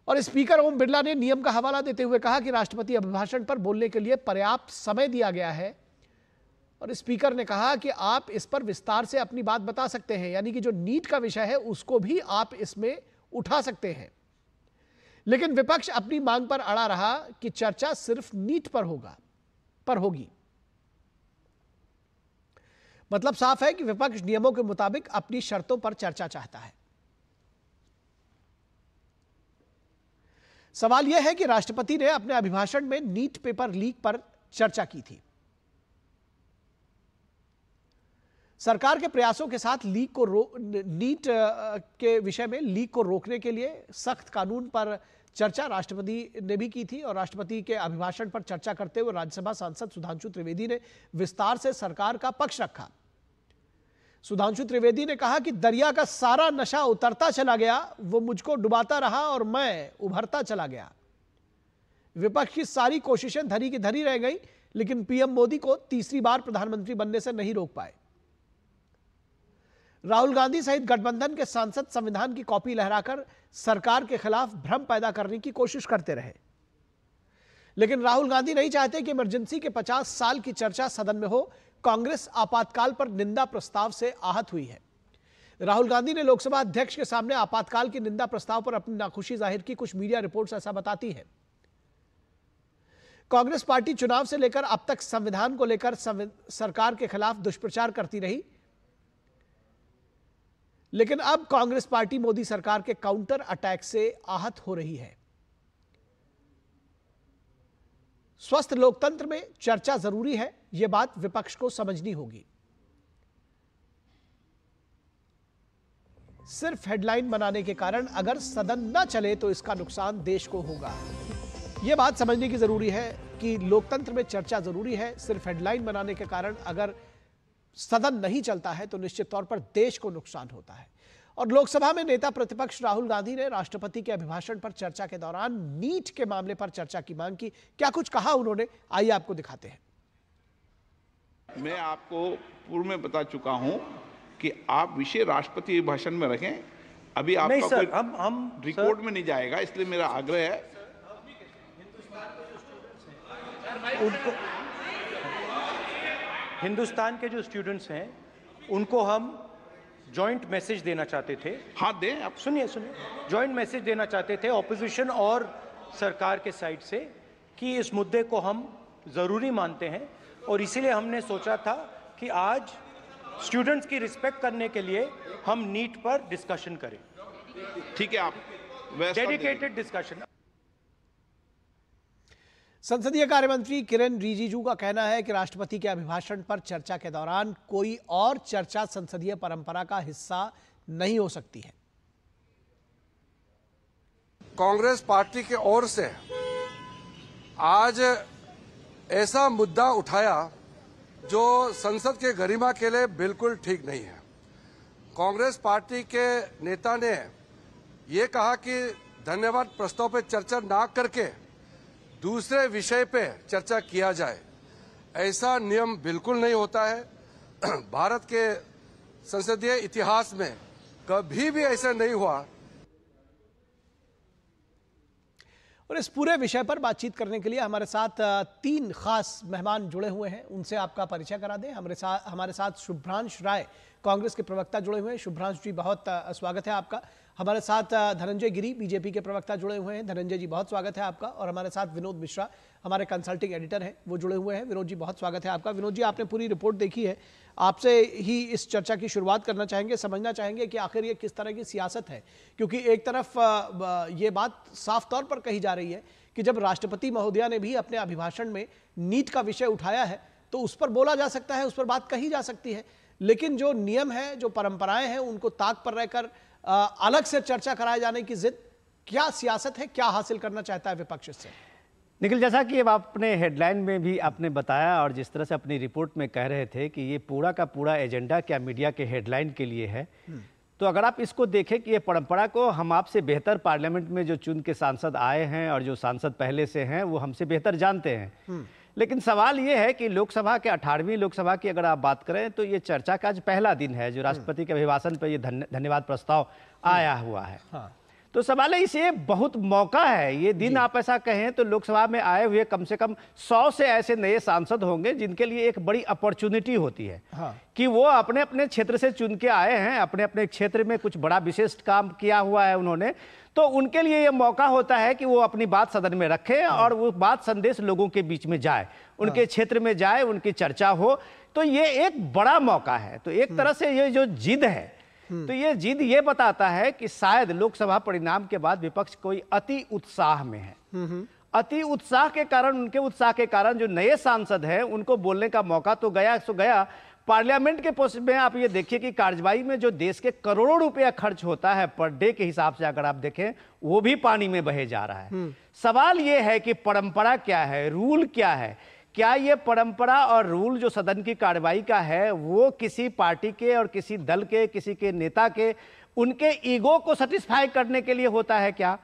और स्पीकर ओम बिरला ने नियम का हवाला देते हुए कहा कि राष्ट्रपति अभिभाषण पर बोलने के लिए पर्याप्त समय दिया गया है, और स्पीकर ने कहा कि आप इस पर विस्तार से अपनी बात बता सकते हैं, यानी कि जो नीट का विषय है उसको भी आप इसमें उठा सकते हैं। लेकिन विपक्ष अपनी मांग पर अड़ा रहा कि चर्चा सिर्फ नीट पर होगी। मतलब साफ है कि विपक्ष नियमों के मुताबिक अपनी शर्तों पर चर्चा चाहता है। सवाल यह है कि राष्ट्रपति ने अपने अभिभाषण में नीट पेपर लीक पर चर्चा की थी। सरकार के प्रयासों के साथ नीट के विषय में लीक को रोकने के लिए सख्त कानून पर चर्चा राष्ट्रपति ने भी की थी और राष्ट्रपति के अभिभाषण पर चर्चा करते हुए राज्यसभा सांसद सुधांशु त्रिवेदी ने विस्तार से सरकार का पक्ष रखा। सुधांशु त्रिवेदी ने कहा कि दरिया का सारा नशा उतरता चला गया, वो मुझको डुबाता रहा और मैं उभरता चला गया। विपक्ष की सारी कोशिशें धरी की धरी रह गई, लेकिन पीएम मोदी को तीसरी बार प्रधानमंत्री बनने से नहीं रोक पाए। राहुल गांधी सहित गठबंधन के सांसद संविधान की कॉपी लहराकर सरकार के खिलाफ भ्रम पैदा करने की कोशिश करते रहे, लेकिन राहुल गांधी नहीं चाहते कि इमरजेंसी के 50 साल की चर्चा सदन में हो। कांग्रेस आपातकाल पर निंदा प्रस्ताव से आहत हुई है। राहुल गांधी ने लोकसभा अध्यक्ष के सामने आपातकाल की निंदा प्रस्ताव पर अपनी नाखुशी जाहिर की। कुछ मीडिया रिपोर्ट्स ऐसा बताती हैं। कांग्रेस पार्टी चुनाव से लेकर अब तक संविधान को लेकर सरकार के खिलाफ दुष्प्रचार करती रही, लेकिन अब कांग्रेस पार्टी मोदी सरकार के काउंटर अटैक से आहत हो रही है। स्वस्थ लोकतंत्र में चर्चा जरूरी है, यह बात विपक्ष को समझनी होगी। सिर्फ हेडलाइन बनाने के कारण अगर सदन न चले तो इसका नुकसान देश को होगा। यह बात समझने की जरूरी है कि लोकतंत्र में चर्चा जरूरी है। सिर्फ हेडलाइन बनाने के कारण अगर सदन नहीं चलता है तो निश्चित तौर पर देश को नुकसान होता है। और लोकसभा में नेता प्रतिपक्ष राहुल गांधी ने राष्ट्रपति के अभिभाषण पर चर्चा के दौरान नीट के मामले पर चर्चा की मांग की। क्या कुछ कहा उन्होंने, आइए आपको दिखाते हैं। मैं आपको पूर्व में बता चुका हूं कि आप विषय राष्ट्रपति अभिभाषण में रखें। अभी आपका नहीं सर, कोई हम रिकॉर्ड में नहीं जाएगा, इसलिए मेरा आग्रह है उनको, हिंदुस्तान के जो स्टूडेंट्स हैं उनको हम जॉइंट मैसेज देना चाहते थे। हाँ दें, आप सुनिए जॉइंट मैसेज देना चाहते थे ऑपोजिशन और सरकार के साइड से कि इस मुद्दे को हम ज़रूरी मानते हैं और इसीलिए हमने सोचा था कि आज स्टूडेंट्स की रिस्पेक्ट करने के लिए हम नीट पर डिस्कशन करें। ठीक है, आप डेडिकेटेड डिस्कशन। संसदीय कार्य मंत्री किरेन रिजिजू का कहना है कि राष्ट्रपति के अभिभाषण पर चर्चा के दौरान कोई और चर्चा संसदीय परंपरा का हिस्सा नहीं हो सकती है। कांग्रेस पार्टी की ओर से आज ऐसा मुद्दा उठाया जो संसद के गरिमा के लिए बिल्कुल ठीक नहीं है। कांग्रेस पार्टी के नेता ने ये कहा कि धन्यवाद प्रस्ताव पर चर्चा ना करके दूसरे विषय पे चर्चा किया जाए। ऐसा नियम बिल्कुल नहीं होता है। भारत के संसदीय इतिहास में कभी भी ऐसा नहीं हुआ। और इस पूरे विषय पर बातचीत करने के लिए हमारे साथ 3 खास मेहमान जुड़े हुए हैं, उनसे आपका परिचय करा दें। हमारे साथ शुभ्रांश राय, कांग्रेस के प्रवक्ता जुड़े हुए हैं। शुभ्रांश जी, बहुत स्वागत है आपका। हमारे साथ धनंजय गिरी, बीजेपी के प्रवक्ता जुड़े हुए हैं। धनंजय जी, बहुत स्वागत है आपका। और हमारे साथ विनोद मिश्रा, हमारे कंसल्टिंग एडिटर हैं, वो जुड़े हुए हैं। विनोद जी, बहुत स्वागत है आपका। विनोद जी, आपने पूरी रिपोर्ट देखी है, आपसे ही इस चर्चा की शुरुआत करना चाहेंगे, समझना चाहेंगे कि आखिर ये किस तरह की सियासत है। क्योंकि एक तरफ ये बात साफ तौर पर कही जा रही है कि जब राष्ट्रपति महोदया ने भी अपने अभिभाषण में नीट का विषय उठाया है तो उस पर बोला जा सकता है, उस पर बात कही जा सकती है, लेकिन जो नियम है, जो परंपराएं हैं, उनको ताक पर रहकर अलग से चर्चा कराए जाने की जिद, क्या सियासत है, क्या हासिल करना चाहता है विपक्ष इससे? निखिल, जैसा कि अब आपने हेडलाइन में भी आपने बताया और जिस तरह से अपनी रिपोर्ट में कह रहे थे कि ये पूरा का पूरा एजेंडा क्या मीडिया के हेडलाइन के लिए है, तो अगर आप इसको देखें कि ये परंपरा को हम आपसे बेहतर पार्लियामेंट में जो चुन के सांसद आए हैं और जो सांसद पहले से हैं वो हमसे बेहतर जानते हैं। लेकिन सवाल ये है कि लोकसभा के 18वीं लोकसभा की अगर आप बात करें तो ये चर्चा का आज पहला दिन है जो राष्ट्रपति के अभिभाषण पर ये धन्यवाद प्रस्ताव आया हुआ है। तो सवाल है, इसे बहुत मौका है ये दिन, आप ऐसा कहें तो लोकसभा में आए हुए कम से कम 100 से ऐसे नए सांसद होंगे जिनके लिए एक बड़ी अपॉर्चुनिटी होती है कि वो अपने अपने क्षेत्र से चुन के आए हैं, अपने अपने क्षेत्र में कुछ बड़ा विशिष्ट काम किया हुआ है उन्होंने, तो उनके लिए ये मौका होता है कि वो अपनी बात सदन में रखें और वो बात संदेश लोगों के बीच में जाए, उनके क्षेत्र में जाए, उनकी चर्चा हो। तो ये एक बड़ा मौका है। तो एक तरह से ये जो जिद है, तो ये जिद ये बताता है कि शायद लोकसभा परिणाम के बाद विपक्ष कोई अति उत्साह में है। अति उत्साह के कारण, उनके उत्साह के कारण जो नए सांसद हैं उनको बोलने का मौका तो गया सो गया। पार्लियामेंट के पोस्ट में आप ये देखिए कि कार्यवाही में जो देश के करोड़ों रुपया खर्च होता है पर डे के हिसाब से अगर आप देखें, वो भी पानी में बहे जा रहा है। सवाल ये है कि परंपरा क्या है, रूल क्या है? क्या ये परंपरा और रूल जो सदन की कार्यवाही का है वो किसी पार्टी के और किसी दल के, किसी के नेता के, उनके ईगो को सेटिस्फाई करने के लिए होता है क्या?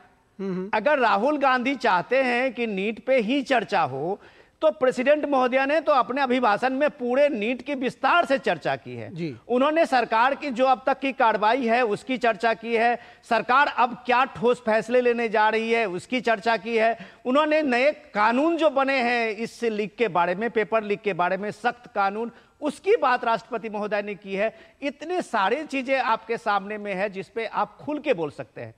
अगर राहुल गांधी चाहते हैं कि नीट पे ही चर्चा हो, तो प्रेसिडेंट महोदया ने तो अपने अभिभाषण में पूरे नीट की विस्तार से चर्चा की है। उन्होंने सरकार की जो अब तक की कार्रवाई है उसकी चर्चा की है, सरकार अब क्या ठोस फैसले लेने जा रही है उसकी चर्चा की है। उन्होंने नए कानून जो बने हैं इस लीक के बारे में, पेपर लीक के बारे में, सख्त कानून, उसकी बात राष्ट्रपति महोदय ने की है। इतनी सारी चीजें आपके सामने में है जिसपे आप खुल के बोल सकते हैं।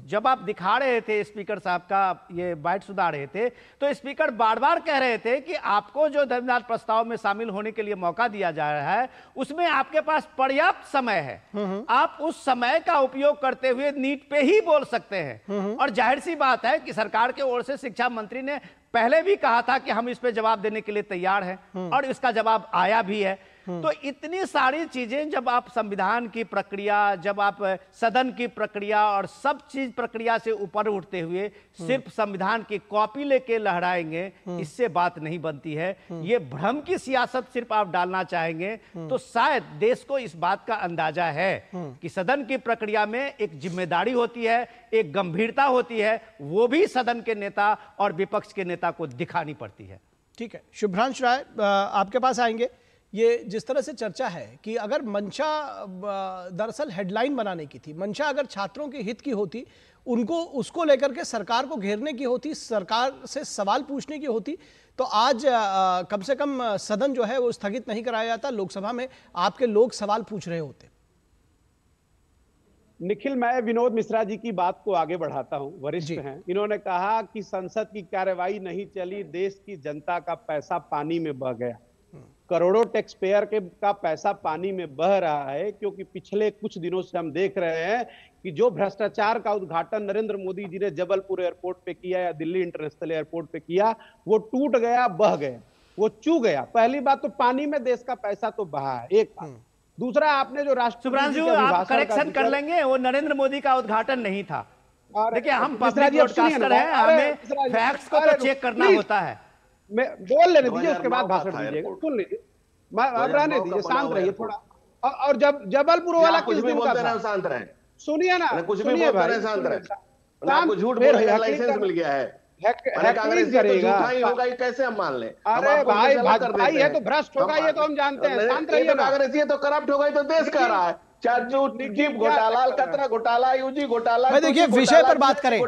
जब आप दिखा रहे थे स्पीकर साहब का ये बाइट सुधा रहे थे, तो स्पीकर बार बार कह रहे थे कि आपको जो धन्यवाद प्रस्ताव में शामिल होने के लिए मौका दिया जा रहा है उसमें आपके पास पर्याप्त समय है, आप उस समय का उपयोग करते हुए नीट पे ही बोल सकते हैं। और जाहिर सी बात है कि सरकार की ओर से शिक्षा मंत्री ने पहले भी कहा था कि हम इस पे जवाब देने के लिए तैयार हैं और इसका जवाब आया भी है। तो इतनी सारी चीजें जब आप संविधान की प्रक्रिया, जब आप सदन की प्रक्रिया और सब चीज प्रक्रिया से ऊपर उठते हुए सिर्फ संविधान की कॉपी लेके लहराएंगे, इससे बात नहीं बनती है। ये भ्रम की सियासत सिर्फ आप डालना चाहेंगे तो शायद देश को इस बात का अंदाजा है कि सदन की प्रक्रिया में एक जिम्मेदारी होती है, एक गंभीरता होती है, वो भी सदन के नेता और विपक्ष के नेता को दिखानी पड़ती है। ठीक है, शुभ्रांश राय आपके पास आएंगे। ये जिस तरह से चर्चा है कि अगर मंशा दरअसल हेडलाइन बनाने की थी, मंशा अगर छात्रों के हित की होती, उनको उसको लेकर के सरकार को घेरने की होती, सरकार से सवाल पूछने की होती, तो आज कम से कम सदन जो है वो स्थगित नहीं कराया जाता, लोकसभा में आपके लोग सवाल पूछ रहे होते। निखिल, मैं विनोद मिश्रा जी की बात को आगे बढ़ाता हूं, वरिष्ठ हैं। इन्होंने कहा कि संसद की कार्यवाही नहीं चली, देश की जनता का पैसा पानी में बह गया। करोड़ों टैक्स पेयर का पैसा पानी में बह रहा है, क्योंकि पिछले कुछ दिनों से हम देख रहे हैं कि जो भ्रष्टाचार का उद्घाटन नरेंद्र मोदी जी ने जबलपुर एयरपोर्ट पे किया या दिल्ली इंटरनेशनल एयरपोर्ट पे किया, वो टूट गया, बह गया, वो चू गया। पहली बात तो पानी में देश का पैसा तो बहा है, एक बात। दूसरा, आपने जो राष्ट्रपति आप करेक्शन कर लेंगे, वो नरेंद्र मोदी का उद्घाटन नहीं था। देखिए, हम पब्लिक ब्रॉडकास्टर हैं, हमें फैक्ट्स को तो चेक करना होता है। मैं बोल लेने दीजिए, उसके बाद भाषण दीजिएगा, सुन लीजिए, रहने दीजिए, शांत रहिए थोड़ा। और जब जबलपुर वाला किस दिन का था, शांत रहे, सुनिए ना, सुनिए भाई, शांत रहे। आपको झूठ बोलने का लाइसेंस मिल गया है, कांग्रेस करेगा, झूठा ही होगा, ये कैसे हम मान लें? अरे भाई, भाई है तो भ्रष्ट होगा, ये तो हम जानते हैं, शांत रहिए। कांग्रेस ये तो करप्ट होगा, ये तो देश कह रहा है। जीप घोटाला, कतरा घोटाला, यूजी घोटाला। देखिए, विषय पर बात करें,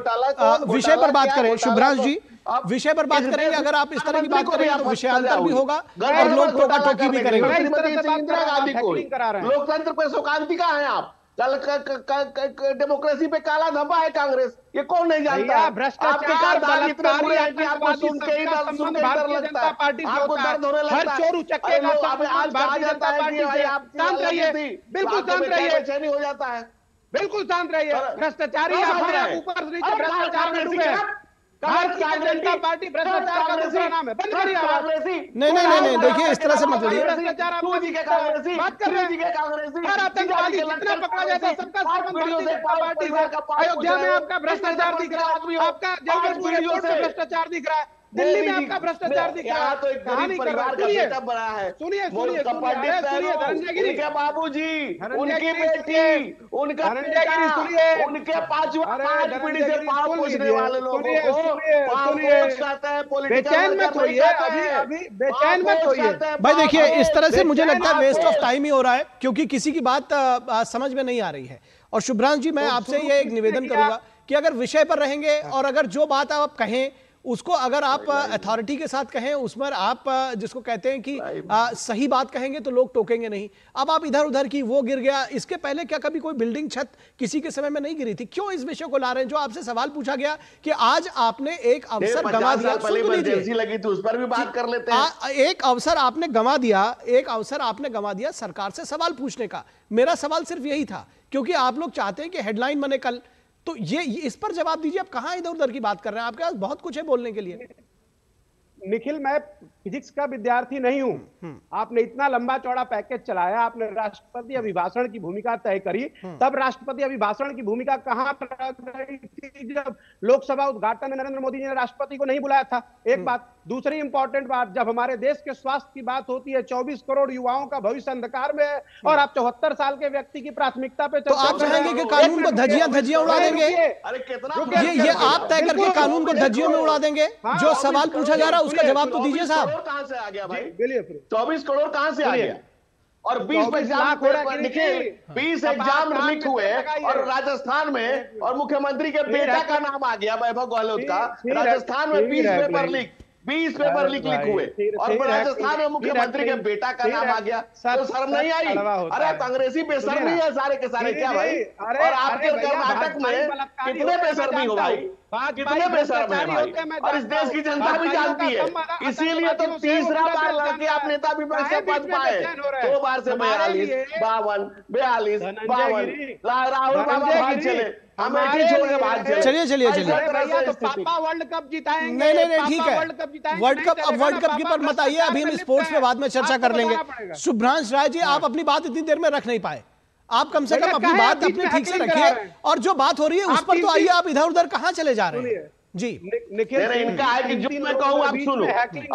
विषय पर बात करें शुभ्रांश जी, विषय पर बात करेंगे। अगर आप इस तरह की बात करेंगे तो विषयांतर भी होगा और लोग टोका टोकी भी करेंगे। इंदिरा गांधी को लोकतंत्र पे शोकांति का है आप, डेमोक्रेसी पे काला धब्बा है कांग्रेस, ये कौन नहीं जानता? भ्रष्टाचार, आपको सुन के ही डर लगता है, आपको दर्द होने लगता है। आज कहा जाता है कि भाई आप शांत रहिए, बिल्कुल शांत रहिए, बेचैनी हो जाता है, बिल्कुल शांत रहिए। भ्रष्टाचारी ऊपर नीचे भ्रष्टाचार में डूबे हैं। भारतीय जनता पार्टी भ्रष्टाचार का दूसरा नाम है, बंद करिए आवाज। नहीं, देखिए, इस तरह से मत बोलिए। बात कर रहे हैं, हर आतंकवादी जितना पकड़ा जाता है सबका संबंध भारतीय जनता पार्टी से। अयोध्या में आपका भ्रष्टाचार दिख रहा है, आपका जबलपुर एयरपोर्ट में भ्रष्टाचार दिख रहा है, दिल्ली में आपका भ्रष्टाचार दिख रहा है। तो एक कहानी परिवार का बेटा बना है, सुनिए धनंजय गिरी के बाबूजी, उनकी बेटी, उनका उनके पांच पीढ़ी से पांव पूछने वाले लोगों को बेचैन मत होइए, अभी बेचैन मत होइए भाई। देखिए, इस तरह से मुझे लगता है वेस्ट ऑफ टाइम ही हो रहा है, क्योंकि किसी की बात समझ में नहीं आ रही है। और शुभ्रांश जी, मैं आपसे ये एक निवेदन करूंगा कि अगर विषय पर रहेंगे और अगर जो बात आप कहें उसको अगर आप अथॉरिटी के साथ कहें, उसमें आप जिसको कहते हैं कि सही बात कहेंगे तो लोग टोकेंगे नहीं। अब आप इधर उधर की वो गिर गया, इसके पहले क्या कभी कोई बिल्डिंग छत किसी के समय में नहीं गिरी थी? क्यों इस विषय को ला रहे हैं? जो आपसे सवाल पूछा गया कि आज आपने एक अवसर गंवा दिया, लगी थी उस पर भी बात कर लेते हैं। एक अवसर आपने गंवा दिया, एक अवसर आपने गंवा दिया सरकार से सवाल पूछने का। मेरा सवाल सिर्फ यही था, क्योंकि आप लोग चाहते हैं कि हेडलाइन बने कल, तो ये इस पर जवाब दीजिए। आप कहां इधर उधर की बात कर रहे हैं? आपके पास बहुत कुछ है बोलने के लिए। निखिल, मैं फिजिक्स का विद्यार्थी नहीं हूं। आपने इतना लंबा चौड़ा पैकेज चलाया, आपने राष्ट्रपति अभिभाषण की भूमिका तय करी, तब राष्ट्रपति अभिभाषण की भूमिका कहां पर रही थी जब लोकसभा उद्घाटन में नरेंद्र मोदी जी ने राष्ट्रपति को नहीं बुलाया था? एक बात। दूसरी इंपॉर्टेंट बात, जब हमारे देश के स्वास्थ्य की बात होती है, 24 करोड़ युवाओं का भविष्य अंधकार में है और आप 74 साल के व्यक्ति की प्राथमिकता पे तो आप चाहेंगे कि कानून को धज्जियां उड़ा देंगे? अरे कितना ये आप तय करके कानून को धज्जियों में उड़ा देंगे? जो सवाल पूछा जा रहा है उसका जवाब तो दीजिए साहब। कहां से आ गया भाई? 24 करोड़ कहां से आ गया? और 20 एग्जाम लीक हुए और राजस्थान में, और मुख्यमंत्री के बेटा का नाम आ गया वैभव गहलोत का। राजस्थान में 20 पेपर लीक हुए और राजस्थान में मुख्यमंत्री के बेटा का नाम आ गया, तो शर्म नहीं आई? अरे कांग्रेसी बेशर्मी है सारे के सारे क्या भाई? और आपके कर्नाटक में कितने बेशर्मी हो भाई, कितने बेशर्म है भाई? और इस देश की जनता भी जानती है, इसीलिए तो तीसरा बार लड़के आप नेता विपक्ष से पद पाए। 2 बार से 42, 52, राहुल बाबा भाग चले, अमेठी छोड़ के भाग चले। चलिए तो पापा वर्ल्ड कप जिताएंगे। नहीं ठीक है, वर्ल्ड कप अब वर्ल्ड कप की पर मत आइए, अभी हम स्पोर्ट्स पे बाद में चर्चा कर लेंगे। शुभ्रांश राय जी, आप अपनी बात इतनी देर में रख नहीं पाए। आप कम से कम अपनी बात अपनी ठीक से रखिए, और जो बात हो रही है उस पर तो आइए। आप इधर उधर कहां चले जा रहे हैं जी? इनका है कि जो मैं कहूं आप सुनो,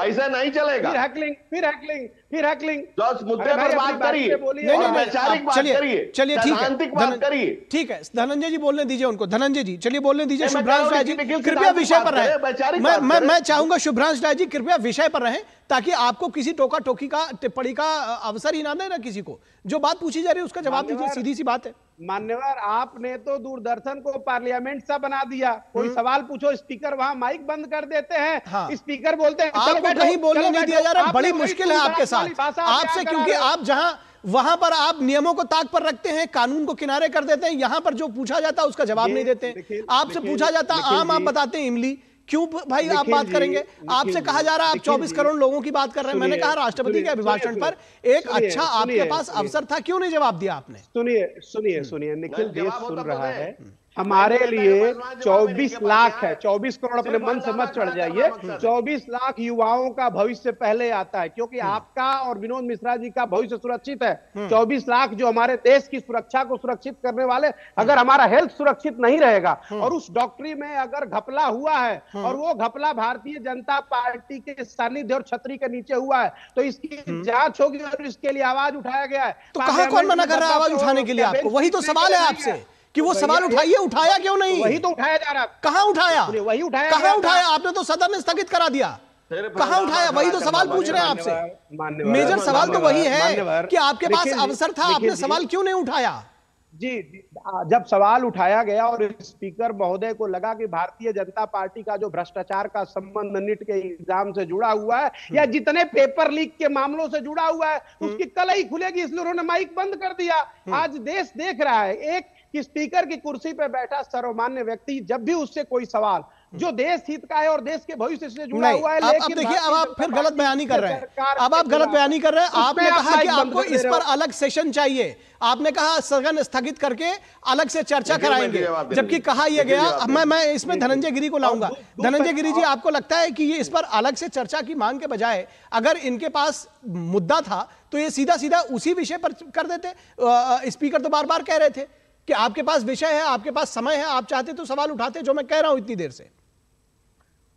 ऐसा नहीं चलेगा। फिर हैकलिंग जो मुद्दे पर बात करिए, वैचारिक बात करिए, चलिए सैद्धांतिक बात करिए। ठीक है, धनंजय जी बोलने दीजिए उनको। धनंजय जी चलिए बोलने दीजिए। शुभ्रांश राय जी कृपया विषय पर रहें। मैं चाहूंगा शुभ्रांश राय जी कृपया विषय पर रहें, ताकि आपको किसी टोका टोकी का टिप्पणी का अवसर ही ना देना किसी को। जो बात पूछी जा रही है उसका जवाब दीजिए, सीधी सी बात है। मान्यवर, आपने तो दूरदर्शन को पार्लियामेंट सा बना दिया। कोई सवाल पूछो, स्पीकर वहां माइक बंद कर देते हैं। हाँ। स्पीकर बोलते हैं आपको कहीं बोलने नहीं दिया जा रहा। बड़ी मुश्किल है आपके साथ, आपसे, क्योंकि आप जहां वहां पर आप नियमों को ताक पर रखते हैं, कानून को किनारे कर देते हैं। यहां पर जो पूछा जाता है उसका जवाब नहीं देते। आपसे पूछा जाता आम, आप बताते हैं इमली। क्यों भाई आप बात करेंगे? आपसे कहा जा रहा है आप 24 करोड़ लोगों की बात कर रहे हैं। मैंने कहा राष्ट्रपति के अभिभाषण पर एक अच्छा आपके पास अवसर था, क्यों नहीं जवाब दिया आपने? सुनिए निखिल, देश सुन रहा है। हमारे लिए 24 लाख है, 24 करोड़ अपने मन से मत चढ़ जाइए। 24 लाख युवाओं का भविष्य पहले आता है, क्योंकि आपका और विनोद मिश्रा जी का भविष्य सुरक्षित है। 24 लाख जो हमारे देश की सुरक्षा को सुरक्षित करने वाले, अगर हमारा हेल्थ सुरक्षित नहीं रहेगा और उस डॉक्टरी में अगर घपला हुआ है और वो घपला भारतीय जनता पार्टी के सानिध्य और छतरी के नीचे हुआ है, तो इसकी जांच होगी और इसके लिए आवाज उठाया गया है। तो कहां कौन मना कर रहा है आवाज उठाने के लिए आपको? वही तो सवाल है आपसे कि वो सवाल उठाइए, उठाया क्यों नहीं? वही तो उठाया जा रहा है। कहां उठाया? वही उठाया, कहां उठाया? आपने तो सदन ने स्थगित करा दिया। कहां उठाया? वही तो सवाल पूछ रहे हैं आपसे। मेजर सवाल तो वही है कि आपके पास अवसर था, आपने सवाल क्यों नहीं उठाया? जी, जब सवाल उठाया गया और स्पीकर महोदय को लगा कि भारतीय जनता पार्टी का जो भ्रष्टाचार का संबंध नीट के एग्जाम से जुड़ा हुआ है या जितने पेपर लीक के मामलों से जुड़ा हुआ है उसकी कल ही खुलेगी, इसलिए उन्होंने माइक बंद कर दिया। आज देश देख रहा है एक कि स्पीकर की कुर्सी पर बैठा सर्वमान्य व्यक्ति जब भी उससे कोई सवाल जो देश हित का है और देश के भविष्य से जुड़ा हुआ है, लेकिन देखिए अब आप फिर गलत बयानी कर रहे हैं। अब आप गलत बयानी कर रहे हैं। आपने कहा कि आपको इस पर अलग सेशन चाहिए, आपने कहा सदन स्थगित करके अलग से चर्चा कराएंगे, जबकि कहा यह गया। मैं इसमें धनंजय गिरी को लाऊंगा। धनंजय गिरी जी, आपको लगता है कि ये इस पर अलग से चर्चा की मांग के बजाय अगर इनके पास मुद्दा था तो ये सीधा सीधा उसी विषय पर कर देते? स्पीकर तो बार बार कह रहे थे कि आपके पास विषय है, आपके पास समय है, आप चाहते तो सवाल उठाते, जो मैं कह रहा हूं इतनी देर से।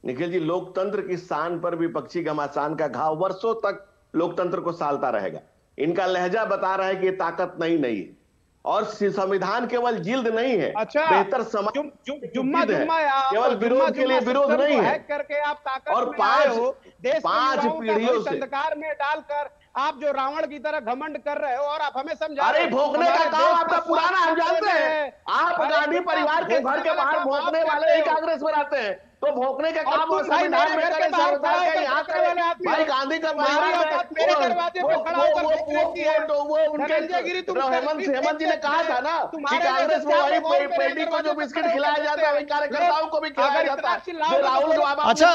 निखिल जी, लोकतंत्र की शान पर विपक्षी घमासान का घाव वर्षों तक लोकतंत्र को सालता रहेगा। इनका लहजा बता रहा है कि ये ताकत नहीं और संविधान केवल जिल्द नहीं है, बेहतर समाज केवल विरोध के लिए विरोध नहीं है। करके आप ताकत और पांच पीढ़ियों से अंधकार में डालकर आप जो रावण की तरह घमंड कर रहे हो और आप हमें समझा रहे हो। अरे भोंकने का काम आपका पुराना, हम जानते हैं। आप गांधी परिवार के घर के बाहर भोंकने वाले ही कांग्रेस में रहते हैं। तो भोंकने का काम वो संविधान में करे, संविधान का यहाँ करे। भाई गांधी का हेमंत जी ने कहा था ना कि कांग्रेस में वही पेटी को जो बिस्किट खिलाया जाता है वही कार्यकर्ताओं को भी खिलाया जाता है। जो राहुल बाबा अच्छा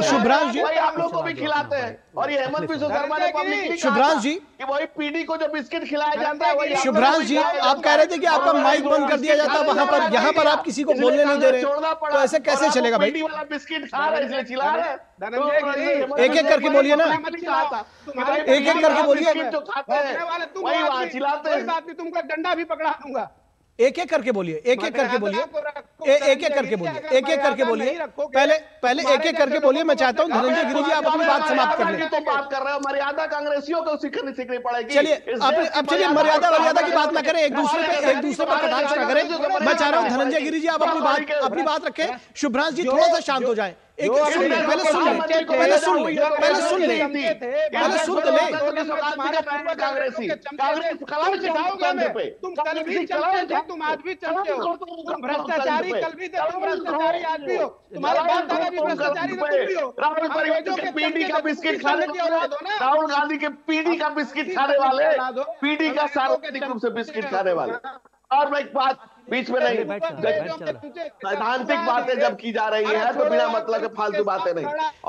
शुभ्रांश जी वही आप लोग को भी खिलाते हैं। और ये हेमंत विश्व शर्मा ने पब्लिकली शुभ्रांश जी कि वही पीडी को जो बिस्किट खिलाया जाता है वही। शुभ्रांश जी आप कह रहे थे कि आपका माइक बंद कर दिया जाता है वहां पर, यहाँ पर आप किसी को बोलने नहीं दे रहे, तो ऐसे कैसे चलेगा भाई? पीडी वाला बिस्किट खा रहे इसलिए चिल्ला रहे। एक एक करके बोलिए ना, एक एक करके बोलिए। जो खाते हैं वही वहां चिल्लाते हैं। तुमको डंडा भी पकड़ा दूंगा। एक एक करके बोलिए, एक एक करके बोलिए, एक एक करके बोलिए, एक एक करके बोलिए। पहले एक एक करके बोलिए। मैं चाहता हूं धनंजय गिरी जी आप अपनी बात समाप्त कर लें। तो बात कर रहे हो मर्यादा कांग्रेसियों को सीखनी पड़ेगी। चलिए अब चलिए मर्यादा की बात ना करें, एक दूसरे पर कटाक्ष ना करें। मैं चाह रहा हूं धनंजय गिरी जी आप अपनी बात रखें। शुभ्रांश जी थोड़ा सा शांत हो जाए। एक सुन ले, पहले सुन ले। कांग्रेसी तुम आज भी चलते हो, तुम भ्रष्टाचारी कल भी थे, तुम भ्रष्टाचारी आज भी हो, तुम्हारे बाप दादा भी भ्रष्टाचारी तो तुम भी हो। राहुल परिवार के पीडी का बिस्किट खाने वाले, राहुल गांधी के पीडी का बिस्किट खाने वाले, पीडी का सार्वजनिक रूप से बिस्किट खाने वाले। और मैं एक बात बीच में नहीं, सैद्धांतिक बातें जब की जा रही है तो बिना मतलब के फालतू बातें नहीं।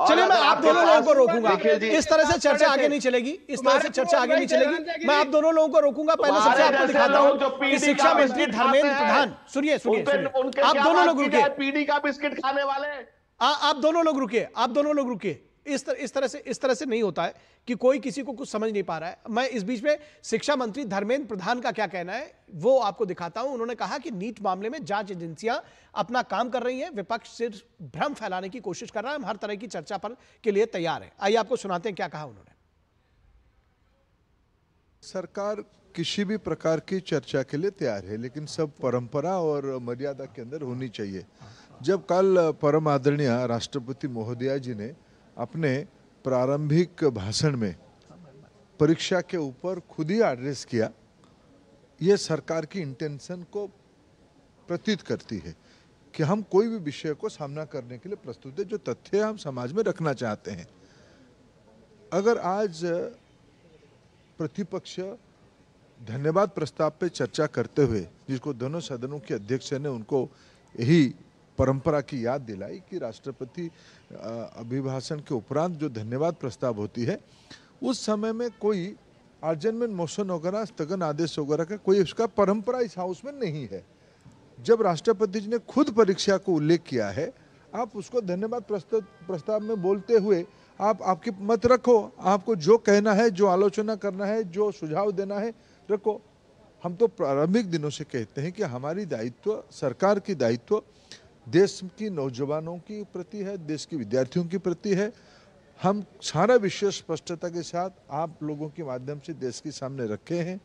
चलिए मैं आप दोनों लोगों को रोकूंगा, इस तरह से चर्चा आगे नहीं चलेगी, इस तरह से चर्चा आगे नहीं चलेगी। मैं आप दोनों लोगों को रोकूंगा। पहले सबसे आपको दिखाता हूं कि शिक्षा मंत्री धर्मेंद्र प्रधान, सुनिए आप दोनों लोग रुकिए, पीडी का बिस्किट खाने वाले आप दोनों लोग रुकिए, आप दोनों लोग रुकिए। इस तरह से नहीं होता है कि कोई किसी को कुछ समझ नहीं पा रहा है। मैं इस बीच में शिक्षा मंत्री धर्मेंद्र प्रधान का क्या कहना है वो आपको दिखाता हूं। उन्होंने कहा कि नीट मामले में जांच एजेंसियां अपना काम कर रही हैं, विपक्ष सिर्फ भ्रम फैलाने की कोशिश कर रहा है, हम हर तरह की चर्चा पर के लिए तैयार हैं। आइए आपको सुनाते हैं क्या कहा उन्होंने। सरकार किसी भी प्रकार की चर्चा के लिए तैयार है, लेकिन सब परंपरा और मर्यादा के अंदर होनी चाहिए। जब कल परम आदरणीय राष्ट्रपति महोदया जी ने अपने प्रारंभिक भाषण में परीक्षा के ऊपर खुद ही एड्रेस किया, ये सरकार की इंटेंशन को प्रतीत करती है कि हम कोई भी विषय को सामना करने के लिए प्रस्तुत है, जो तथ्य हम समाज में रखना चाहते हैं। अगर आज प्रतिपक्ष धन्यवाद प्रस्ताव पे चर्चा करते हुए, जिसको दोनों सदनों के अध्यक्ष ने उनको यही परंपरा की याद दिलाई कि राष्ट्रपति अभिभाषण के उपरांत जो धन्यवाद प्रस्ताव होती है, उस समय में कोई आर्जनमेंट मोशन वगैरह, स्थगन आदेश वगैरह का कोई उसका परंपरा इस हाउस में नहीं है। जब राष्ट्रपति जी ने खुद परीक्षा को उल्लेख किया है, आप उसको धन्यवाद प्रस्ताव में बोलते हुए आप आपकी मत रखो, आपको जो कहना है, जो आलोचना करना है, जो सुझाव देना है रखो। हम तो प्रारंभिक दिनों से कहते हैं कि हमारी दायित्व, सरकार की दायित्व देश की नौजवानों की प्रति है, देश के विद्यार्थियों की प्रति है। हम सारा विषय स्पष्टता के साथ आप लोगों के माध्यम से देश के सामने रखे हैं।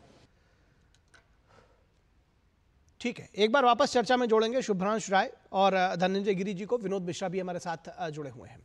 ठीक है, एक बार वापस चर्चा में जोड़ेंगे शुभ्रांश राय और धनंजय गिरी जी को। विनोद मिश्रा भी हमारे साथ जुड़े हुए हैं।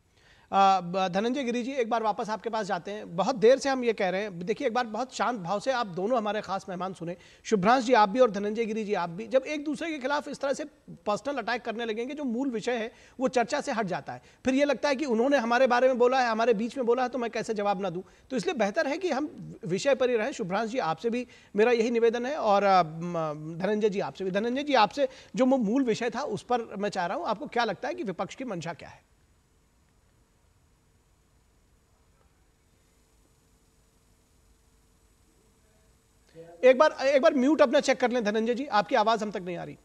धनंजय गिरी जी एक बार वापस आपके पास जाते हैं। बहुत देर से हम ये कह रहे हैं, देखिए एक बार बहुत शांत भाव से आप दोनों हमारे खास मेहमान सुने, शुभ्रांश जी आप भी और धनंजय गिरी जी आप भी। जब एक दूसरे के खिलाफ इस तरह से पर्सनल अटैक करने लगेंगे, जो मूल विषय है वो चर्चा से हट जाता है। फिर ये लगता है कि उन्होंने हमारे बारे में बोला है, हमारे बीच में बोला है, तो मैं कैसे जवाब ना दूं। तो इसलिए बेहतर है कि हम विषय पर ही रहें। शुभ्रांश जी आपसे भी मेरा यही निवेदन है और धनंजय जी आपसे भी। धनंजय जी आपसे जो मूल विषय था उस पर मैं चाह रहा हूं, आपको क्या लगता है कि विपक्ष की मंशा क्या है? एक बार म्यूट अपना चेक कर लें धनंजय जी, आपकी आवाज हम तक नहीं आ रही।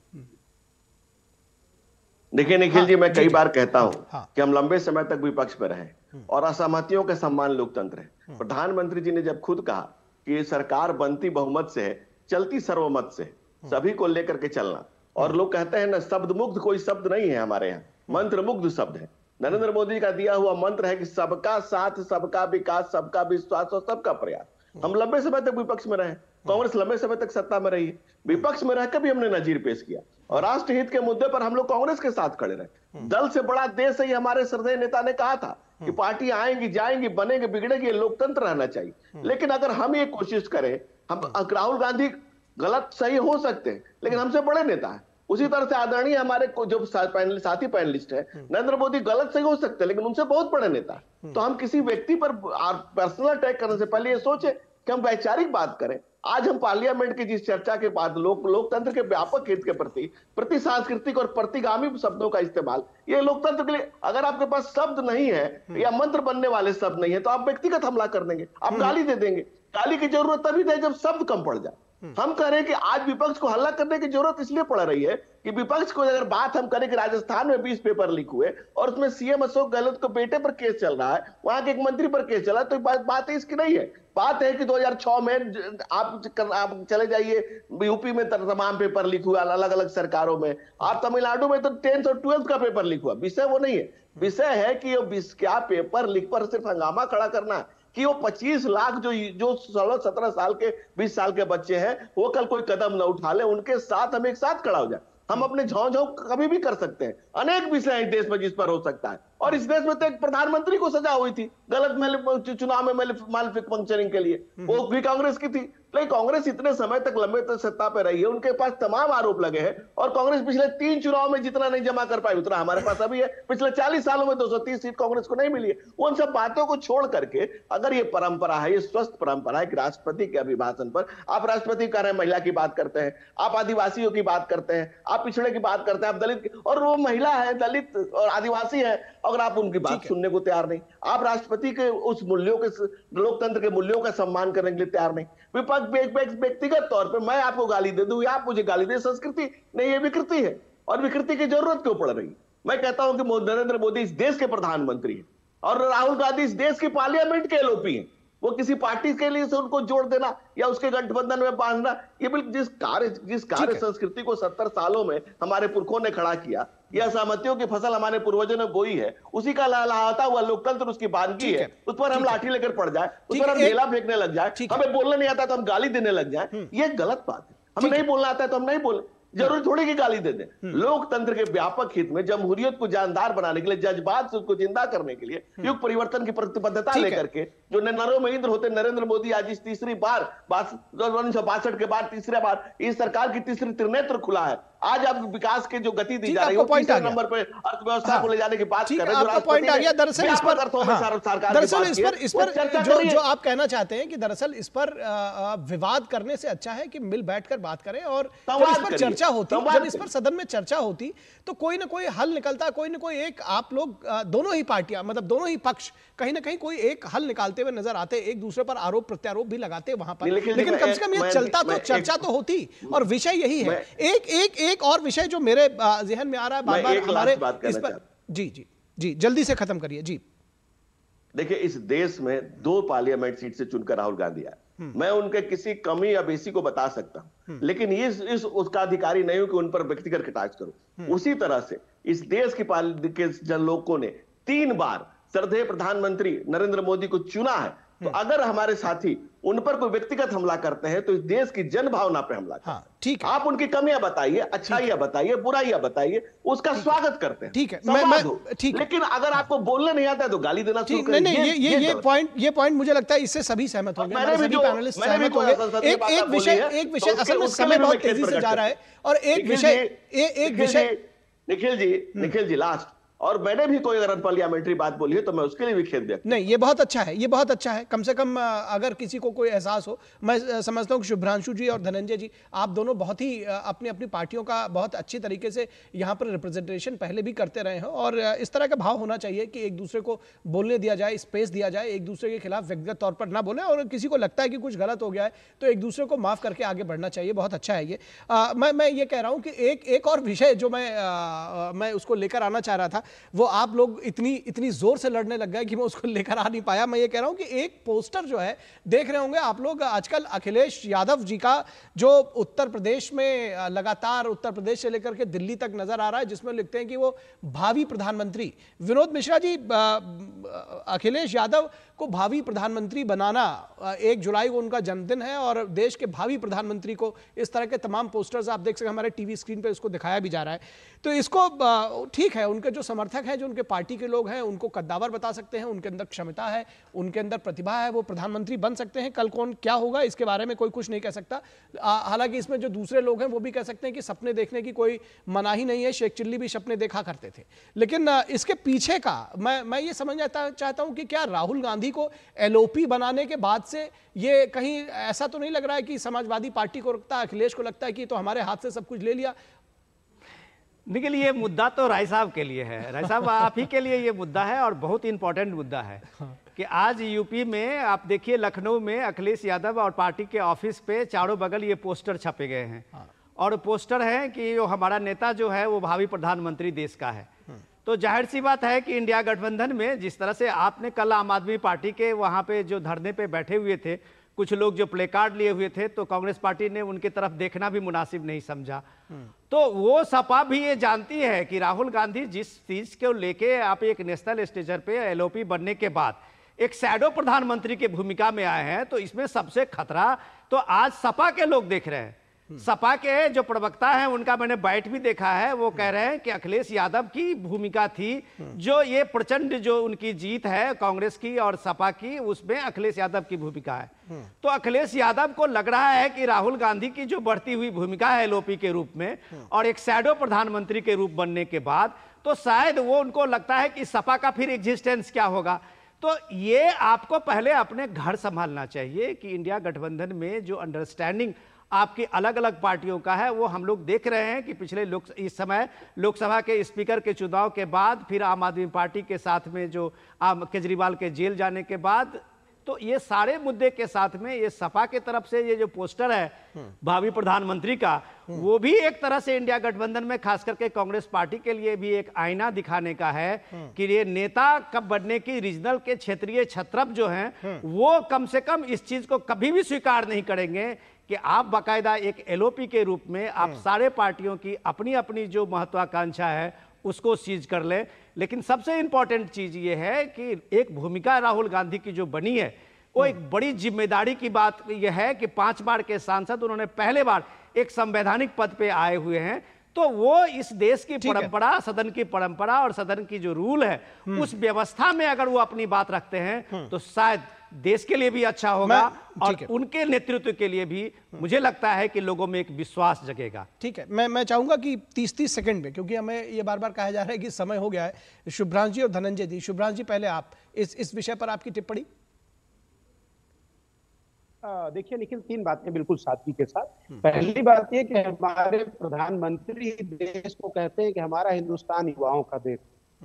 देखिए निखिल जी, मैं कई बार कहता हूं कि हम लंबे समय तक विपक्ष में रहे और असहमतियों के सम्मान लोकतंत्र है। प्रधानमंत्री जी ने जब खुद कहा कि सरकार बनती बहुमत से है, चलती सर्वमत से, सभी को लेकर के चलना। और लोग कहते हैं ना, शब्द मुग्ध कोई शब्द नहीं है हमारे यहाँ, मंत्र मुग्ध शब्द है। नरेंद्र मोदी का दिया हुआ मंत्र है कि सबका साथ, सबका विकास, सबका विश्वास और सबका प्रयास। हम लंबे समय तक विपक्ष में रहे, कांग्रेस लंबे समय तक सत्ता में रही है, विपक्ष में रहकर भी हमने नजीर पेश किया और राष्ट्र हित के मुद्दे पर हम लोग कांग्रेस के साथ खड़े रहे। दल से बड़ा देश है, हमारे श्रद्धेय नेता ने कहा था कि पार्टी आएंगी, जाएंगी, बनेंगे, बिगड़ेगी, लोकतंत्र रहना चाहिए। लेकिन अगर हम ये कोशिश करें, हम राहुल गांधी गलत सही हो सकते हैं, लेकिन हमसे बड़े नेता है, उसी तरह से आदरणीय हमारे जो साथी पैनलिस्ट है, नरेंद्र मोदी गलत सही हो सकते हैं, लेकिन उनसे बहुत बड़े नेता है। तो हम किसी व्यक्ति पर पर्सनल अटैक करने से पहले ये सोचे कि हम वैचारिक बात करें। आज हम पार्लियामेंट की जिस चर्चा के बाद लोकतंत्र के व्यापक हित के प्रति सांस्कृतिक और प्रतिगामी शब्दों का इस्तेमाल, ये लोकतंत्र के लिए, अगर आपके पास शब्द नहीं है या मंत्र बनने वाले शब्द नहीं है तो आप व्यक्तिगत हमला कर देंगे, आप गाली दे देंगे। गाली की जरूरत तभी है जब शब्द कम पड़ जाए। हम कह रहे हैं कि आज विपक्ष को हल्ला करने की जरूरत इसलिए पड़ रही है कि विपक्ष को अगर बात हम करें कि राजस्थान में 20 पेपर लीक हुए और उसमें सीएम अशोक गहलोत के बेटे पर केस चल रहा है, वहां के एक मंत्री पर केस चला है, तो बात इसकी नहीं है। बात है कि 2006 में आप चले जाइए, यूपी में तमाम पेपर लीक हुआ अलग अलग सरकारों में, आप तमिलनाडु में तो 10th और 12th का पेपर लीक हुआ। विषय वो नहीं है, विषय है कि क्या पेपर लीक पर सिर्फ हंगामा खड़ा करना है कि वो 25 लाख जो 16-17 साल के 20 साल के बच्चे हैं वो कल कोई कदम न उठा ले, उनके साथ हम एक साथ खड़ा हो जाए। हम अपने झाँव कभी भी कर सकते हैं। अनेक विषय हैं देश में जिस पर हो सकता है, और इस देश में तो एक प्रधानमंत्री को सजा हुई थी गलत चुनाव में मालिक फंक्शनिंग के लिए, वो भी कांग्रेस की थी। लेकिन कांग्रेस इतने समय तक लंबे तक सत्ता पे रही है, उनके पास तमाम आरोप लगे हैं, और कांग्रेस पिछले 3 चुनाव में जितना नहीं जमा कर पाई उतना हमारे पास अभी है। पिछले 40 सालों में 230 सीट कांग्रेस को नहीं मिली है। उन सब बातों को छोड़ करके अगर ये परंपरा है, ये स्वस्थ परंपरा है कि राष्ट्रपति के अभिभाषण पर आप राष्ट्रपति कह रहे हैं, महिला की बात करते हैं, आप आदिवासियों की बात करते हैं, आप पिछड़े की बात करते हैं, आप दलित, और वो महिला है, दलित और आदिवासी है, अगर आप उनकी बात सुनने को तैयार नहीं, आप राष्ट्रपति के उस मूल्यों के, लोकतंत्र के मूल्यों का सम्मान करने के लिए तैयार नहीं। विपक्ष व्यक्तिगत तौर पे मैं आपको गाली दे दूं या आप मुझे गाली दे, संस्कृति नहीं, ये विकृति है, और विकृति की जरूरत क्यों पड़ रही है? मैं कहता हूं कि नरेंद्र मोदी इस देश के प्रधानमंत्री हैं और राहुल गांधी इस देश की पार्लियामेंट के एलओपी हैं। वो किसी पार्टी के लिए से उनको जोड़ देना या उसके गठबंधन में बांधना, ये बिल्कुल जिस कार्य संस्कृति को 70 सालों में हमारे पुरखों ने खड़ा किया, यह सहमतियों की फसल हमारे पूर्वजों ने बोई है, उसी का लहलहाता हुआ लोकतंत्र उसकी बानगी है, उस पर हम लाठी लेकर पड़ जाए, उस पर हम ढेला फेंकने लग जाए, हमें बोलने नहीं आता तो हम गाली देने लग जाए, ये गलत बात है। हमें नहीं बोलना आता है तो हम नहीं बोले, जरूरी थोड़ी की गाली दे दें। लोकतंत्र के व्यापक हित में जमहूरियत को जानदार बनाने के लिए, जज्बात से उसको जिंदा करने के लिए, युग परिवर्तन की प्रतिबद्धता लेकर के जो नरों में इंद्र होते नरेंद्र मोदी आज इस तीसरी बार 1962 के बाद तीसरी बार इस सरकार की तीसरी त्रिनेत्र खुला है। आज आप विकास के जो गति दी जा रही है, तीसरे नंबर पर अर्थव्यवस्था को ले जाने की बात कर रहे हैं। आपका पॉइंट आ गया। दरअसल इस पर जो आप कहना चाहते हैं कि दरअसल इस पर विवाद करने से अच्छा है कि मिल बैठकर बात करें, और जब इस पर चर्चा होती, जब इस पर सदन में चर्चा होती तो कोई ना कोई हल निकलता, कोई ना कोई एक, आप लोग दोनों ही पार्टियां, मतलब दोनों ही पक्ष कहीं ना कहीं कोई एक हल निकालते हुए नजर आते, एक दूसरे पर आरोप प्रत्यारोप भी लगाते वहां पर, लेकिन कम से कम ये चलता तो, चर्चा तो होती। और विषय यही है। एक और विषय जो मेरे ज़हन में आ रहा है बार बार हमारे इस पर, जी जल्दी से खत्म करिए। जी देखिए, इस देश में 2 पार्लियामेंट सीट से चुनकर राहुल गांधी आए, मैं उनके किसी कमी या बेसी को बता सकता हूं, लेकिन इस उसका अधिकारी नहीं हूं कि उन पर व्यक्तिगत कटाक्ष करूं। उसी तरह से इस देश के जन लोगों ने 3 बार श्रद्धेय प्रधानमंत्री नरेंद्र मोदी को चुना है, तो अगर हमारे साथी उन पर कोई व्यक्तिगत हमला करते हैं तो इस देश की जन भावना पर हमला करते हैं। ठीक है, आप उनकी कमियां बताइए, अच्छाइयां बताइए, बुराइयां बताइए, उसका स्वागत करते हैं। ठीक है, ठीक, लेकिन अगर आपको बोलने नहीं आता है तो गाली देना शुरू करें। ये पॉइंट मुझे लगता है इससे सभी सहमत होंगे, सभी पैनलिस्ट सहमत होंगे। एक विषय असल में समय बहुत तेजी से जा रहा है, और एक विषय निखिल जी लास्ट, और मैंने भी कोई अगर पार्लियामेंट्री बात बोली है तो मैं उसके लिए भी खेद व्यक्त नहीं, ये बहुत अच्छा है, ये बहुत अच्छा है। कम से कम अगर किसी को कोई एहसास हो, मैं समझता हूँ कि शुभ्रांशु जी और धनंजय जी, आप दोनों बहुत ही अपनी अपनी पार्टियों का बहुत अच्छी तरीके से यहाँ पर रिप्रेजेंटेशन पहले भी करते रहे हैं, और इस तरह का भाव होना चाहिए कि एक दूसरे को बोलने दिया जाए, स्पेस दिया जाए, एक दूसरे के खिलाफ व्यक्तिगत तौर पर ना बोले, और किसी को लगता है कि कुछ गलत हो गया है तो एक दूसरे को माफ करके आगे बढ़ना चाहिए। बहुत अच्छा है ये। मैं ये कह रहा हूँ कि एक और विषय जो मैं उसको लेकर आना चाह रहा था, वो आप लोग इतनी जोर से लड़ने लग गए कि मैं उसको लेकर आ नहीं पाया। मैं ये कह रहा हूं कि एक पोस्टर जो है, देख रहे होंगे आप लोग आजकल अखिलेश यादव जी का, जो उत्तर प्रदेश में लगातार उत्तर प्रदेश से लेकर के दिल्ली तक नजर आ रहा है, जिसमें लिखते हैं कि वो भावी प्रधानमंत्री। विनोद मिश्रा जी, अखिलेश यादव को भावी प्रधानमंत्री बनाना, 1 जुलाई को उनका जन्मदिन है और देश के भावी प्रधानमंत्री को इस तरह के तमाम पोस्टर्स आप देख सकते हैं, हमारे टीवी स्क्रीन पे इसको दिखाया भी जा रहा है। तो इसको ठीक है, उनके जो समर्थक हैं, जो उनके पार्टी के लोग हैं, उनको कद्दावर बता सकते हैं, उनके अंदर क्षमता है, उनके अंदर प्रतिभा है, वो प्रधानमंत्री बन सकते हैं। कल कौन क्या होगा इसके बारे में कोई कुछ नहीं कह सकता। हालांकि इसमें जो दूसरे लोग हैं वो भी कह सकते हैं कि सपने देखने की कोई मनाही नहीं है, शेख चिल्ली भी सपने देखा करते थे। लेकिन इसके पीछे का मैं ये समझना चाहता हूं कि क्या राहुल गांधी को एलओपी बनाने के बाद से ये कहीं ऐसा तो नहीं लग रहा है कि समाजवादी पार्टी को लगता है, अखिलेश को लगता है कि तो हमारे हाथ से सब कुछ ले लिया? निखिल, ये मुद्दा तो राय साहब के लिए है, राय साहब आप ही के लिए ये मुद्दा है और बहुत इंपॉर्टेंट मुद्दा है कि आज यूपी में आप देखिए, लखनऊ में अखिलेश यादव और पार्टी के ऑफिस पे चारों बगल ये पोस्टर छपे गए हैं और पोस्टर है कि जो हमारा नेता जो है वो भावी प्रधानमंत्री देश का है। तो जाहिर सी बात है कि इंडिया गठबंधन में जिस तरह से आपने कल आम आदमी पार्टी के वहाँ पे जो धरने पे बैठे हुए थे, कुछ लोग जो प्ले कार्ड लिए हुए थे, तो कांग्रेस पार्टी ने उनकी तरफ देखना भी मुनासिब नहीं समझा। तो वो सपा भी ये जानती है कि राहुल गांधी जिस चीज को लेके आप एक नेशनल स्टेज पे एलओपी बनने के बाद एक शैडो प्रधानमंत्री की भूमिका में आए हैं, तो इसमें सबसे खतरा तो आज सपा के लोग देख रहे हैं। सपा के जो प्रवक्ता हैं उनका मैंने बाइट भी देखा है, वो कह रहे हैं कि अखिलेश यादव की भूमिका थी, जो ये प्रचंड जो उनकी जीत है कांग्रेस की और सपा की, उसमें अखिलेश यादव की भूमिका है। तो अखिलेश यादव को लग रहा है कि राहुल गांधी की जो बढ़ती हुई भूमिका है एलओपी के रूप में और एक शैडो प्रधानमंत्री के रूप बनने के बाद, तो शायद वो उनको लगता है कि सपा का फिर एग्जिस्टेंस क्या होगा। तो ये आपको पहले अपने घर संभालना चाहिए कि इंडिया गठबंधन में जो अंडरस्टैंडिंग आपकी अलग अलग पार्टियों का है, वो हम लोग देख रहे हैं कि पिछले इस समय लोकसभा के स्पीकर के चुनाव के बाद, फिर आम आदमी पार्टी के साथ में जो केजरीवाल के जेल जाने के बाद, तो ये सारे मुद्दे के साथ में ये सपा के तरफ से ये जो पोस्टर है भावी प्रधानमंत्री का, वो भी एक तरह से इंडिया गठबंधन में खास करके कांग्रेस पार्टी के लिए भी एक आईना दिखाने का है कि ये नेता कब बनने की रीजनल के क्षेत्रीय छत्रप जो हैं वो कम से कम इस चीज को कभी भी स्वीकार नहीं करेंगे कि आप बाकायदा एक एलओपी के रूप में आप सारे पार्टियों की अपनी अपनी जो महत्वाकांक्षा है उसको सीज कर ले। लेकिन सबसे इंपॉर्टेंट चीज ये है कि एक भूमिका राहुल गांधी की जो बनी है, वो एक बड़ी जिम्मेदारी की बात यह है कि 5 बार के सांसद, उन्होंने पहले बार एक संवैधानिक पद पे आए हुए हैं। तो वो इस देश की परंपरा, सदन की परंपरा और सदन की जो रूल है उस व्यवस्था में अगर वो अपनी बात रखते हैं तो शायद देश के लिए भी अच्छा होगा और उनके नेतृत्व के लिए भी मुझे लगता है कि लोगों में एक विश्वास जगेगा। ठीक है, मैं चाहूंगा कि 30-30 सेकंड में, क्योंकि हमें ये बार बार कहा जा रहा है कि समय हो गया है, शुभ्रांश जी और धनंजय जी। शुभ्रांश जी, पहले आप इस विषय पर आपकी टिप्पणी। देखिए निखिल, 3 बातें बिल्कुल सादगी के साथ। पहली बात यह कि हमारे प्रधानमंत्री देश को कहते हैं कि हमारा हिंदुस्तान युवाओं का देश,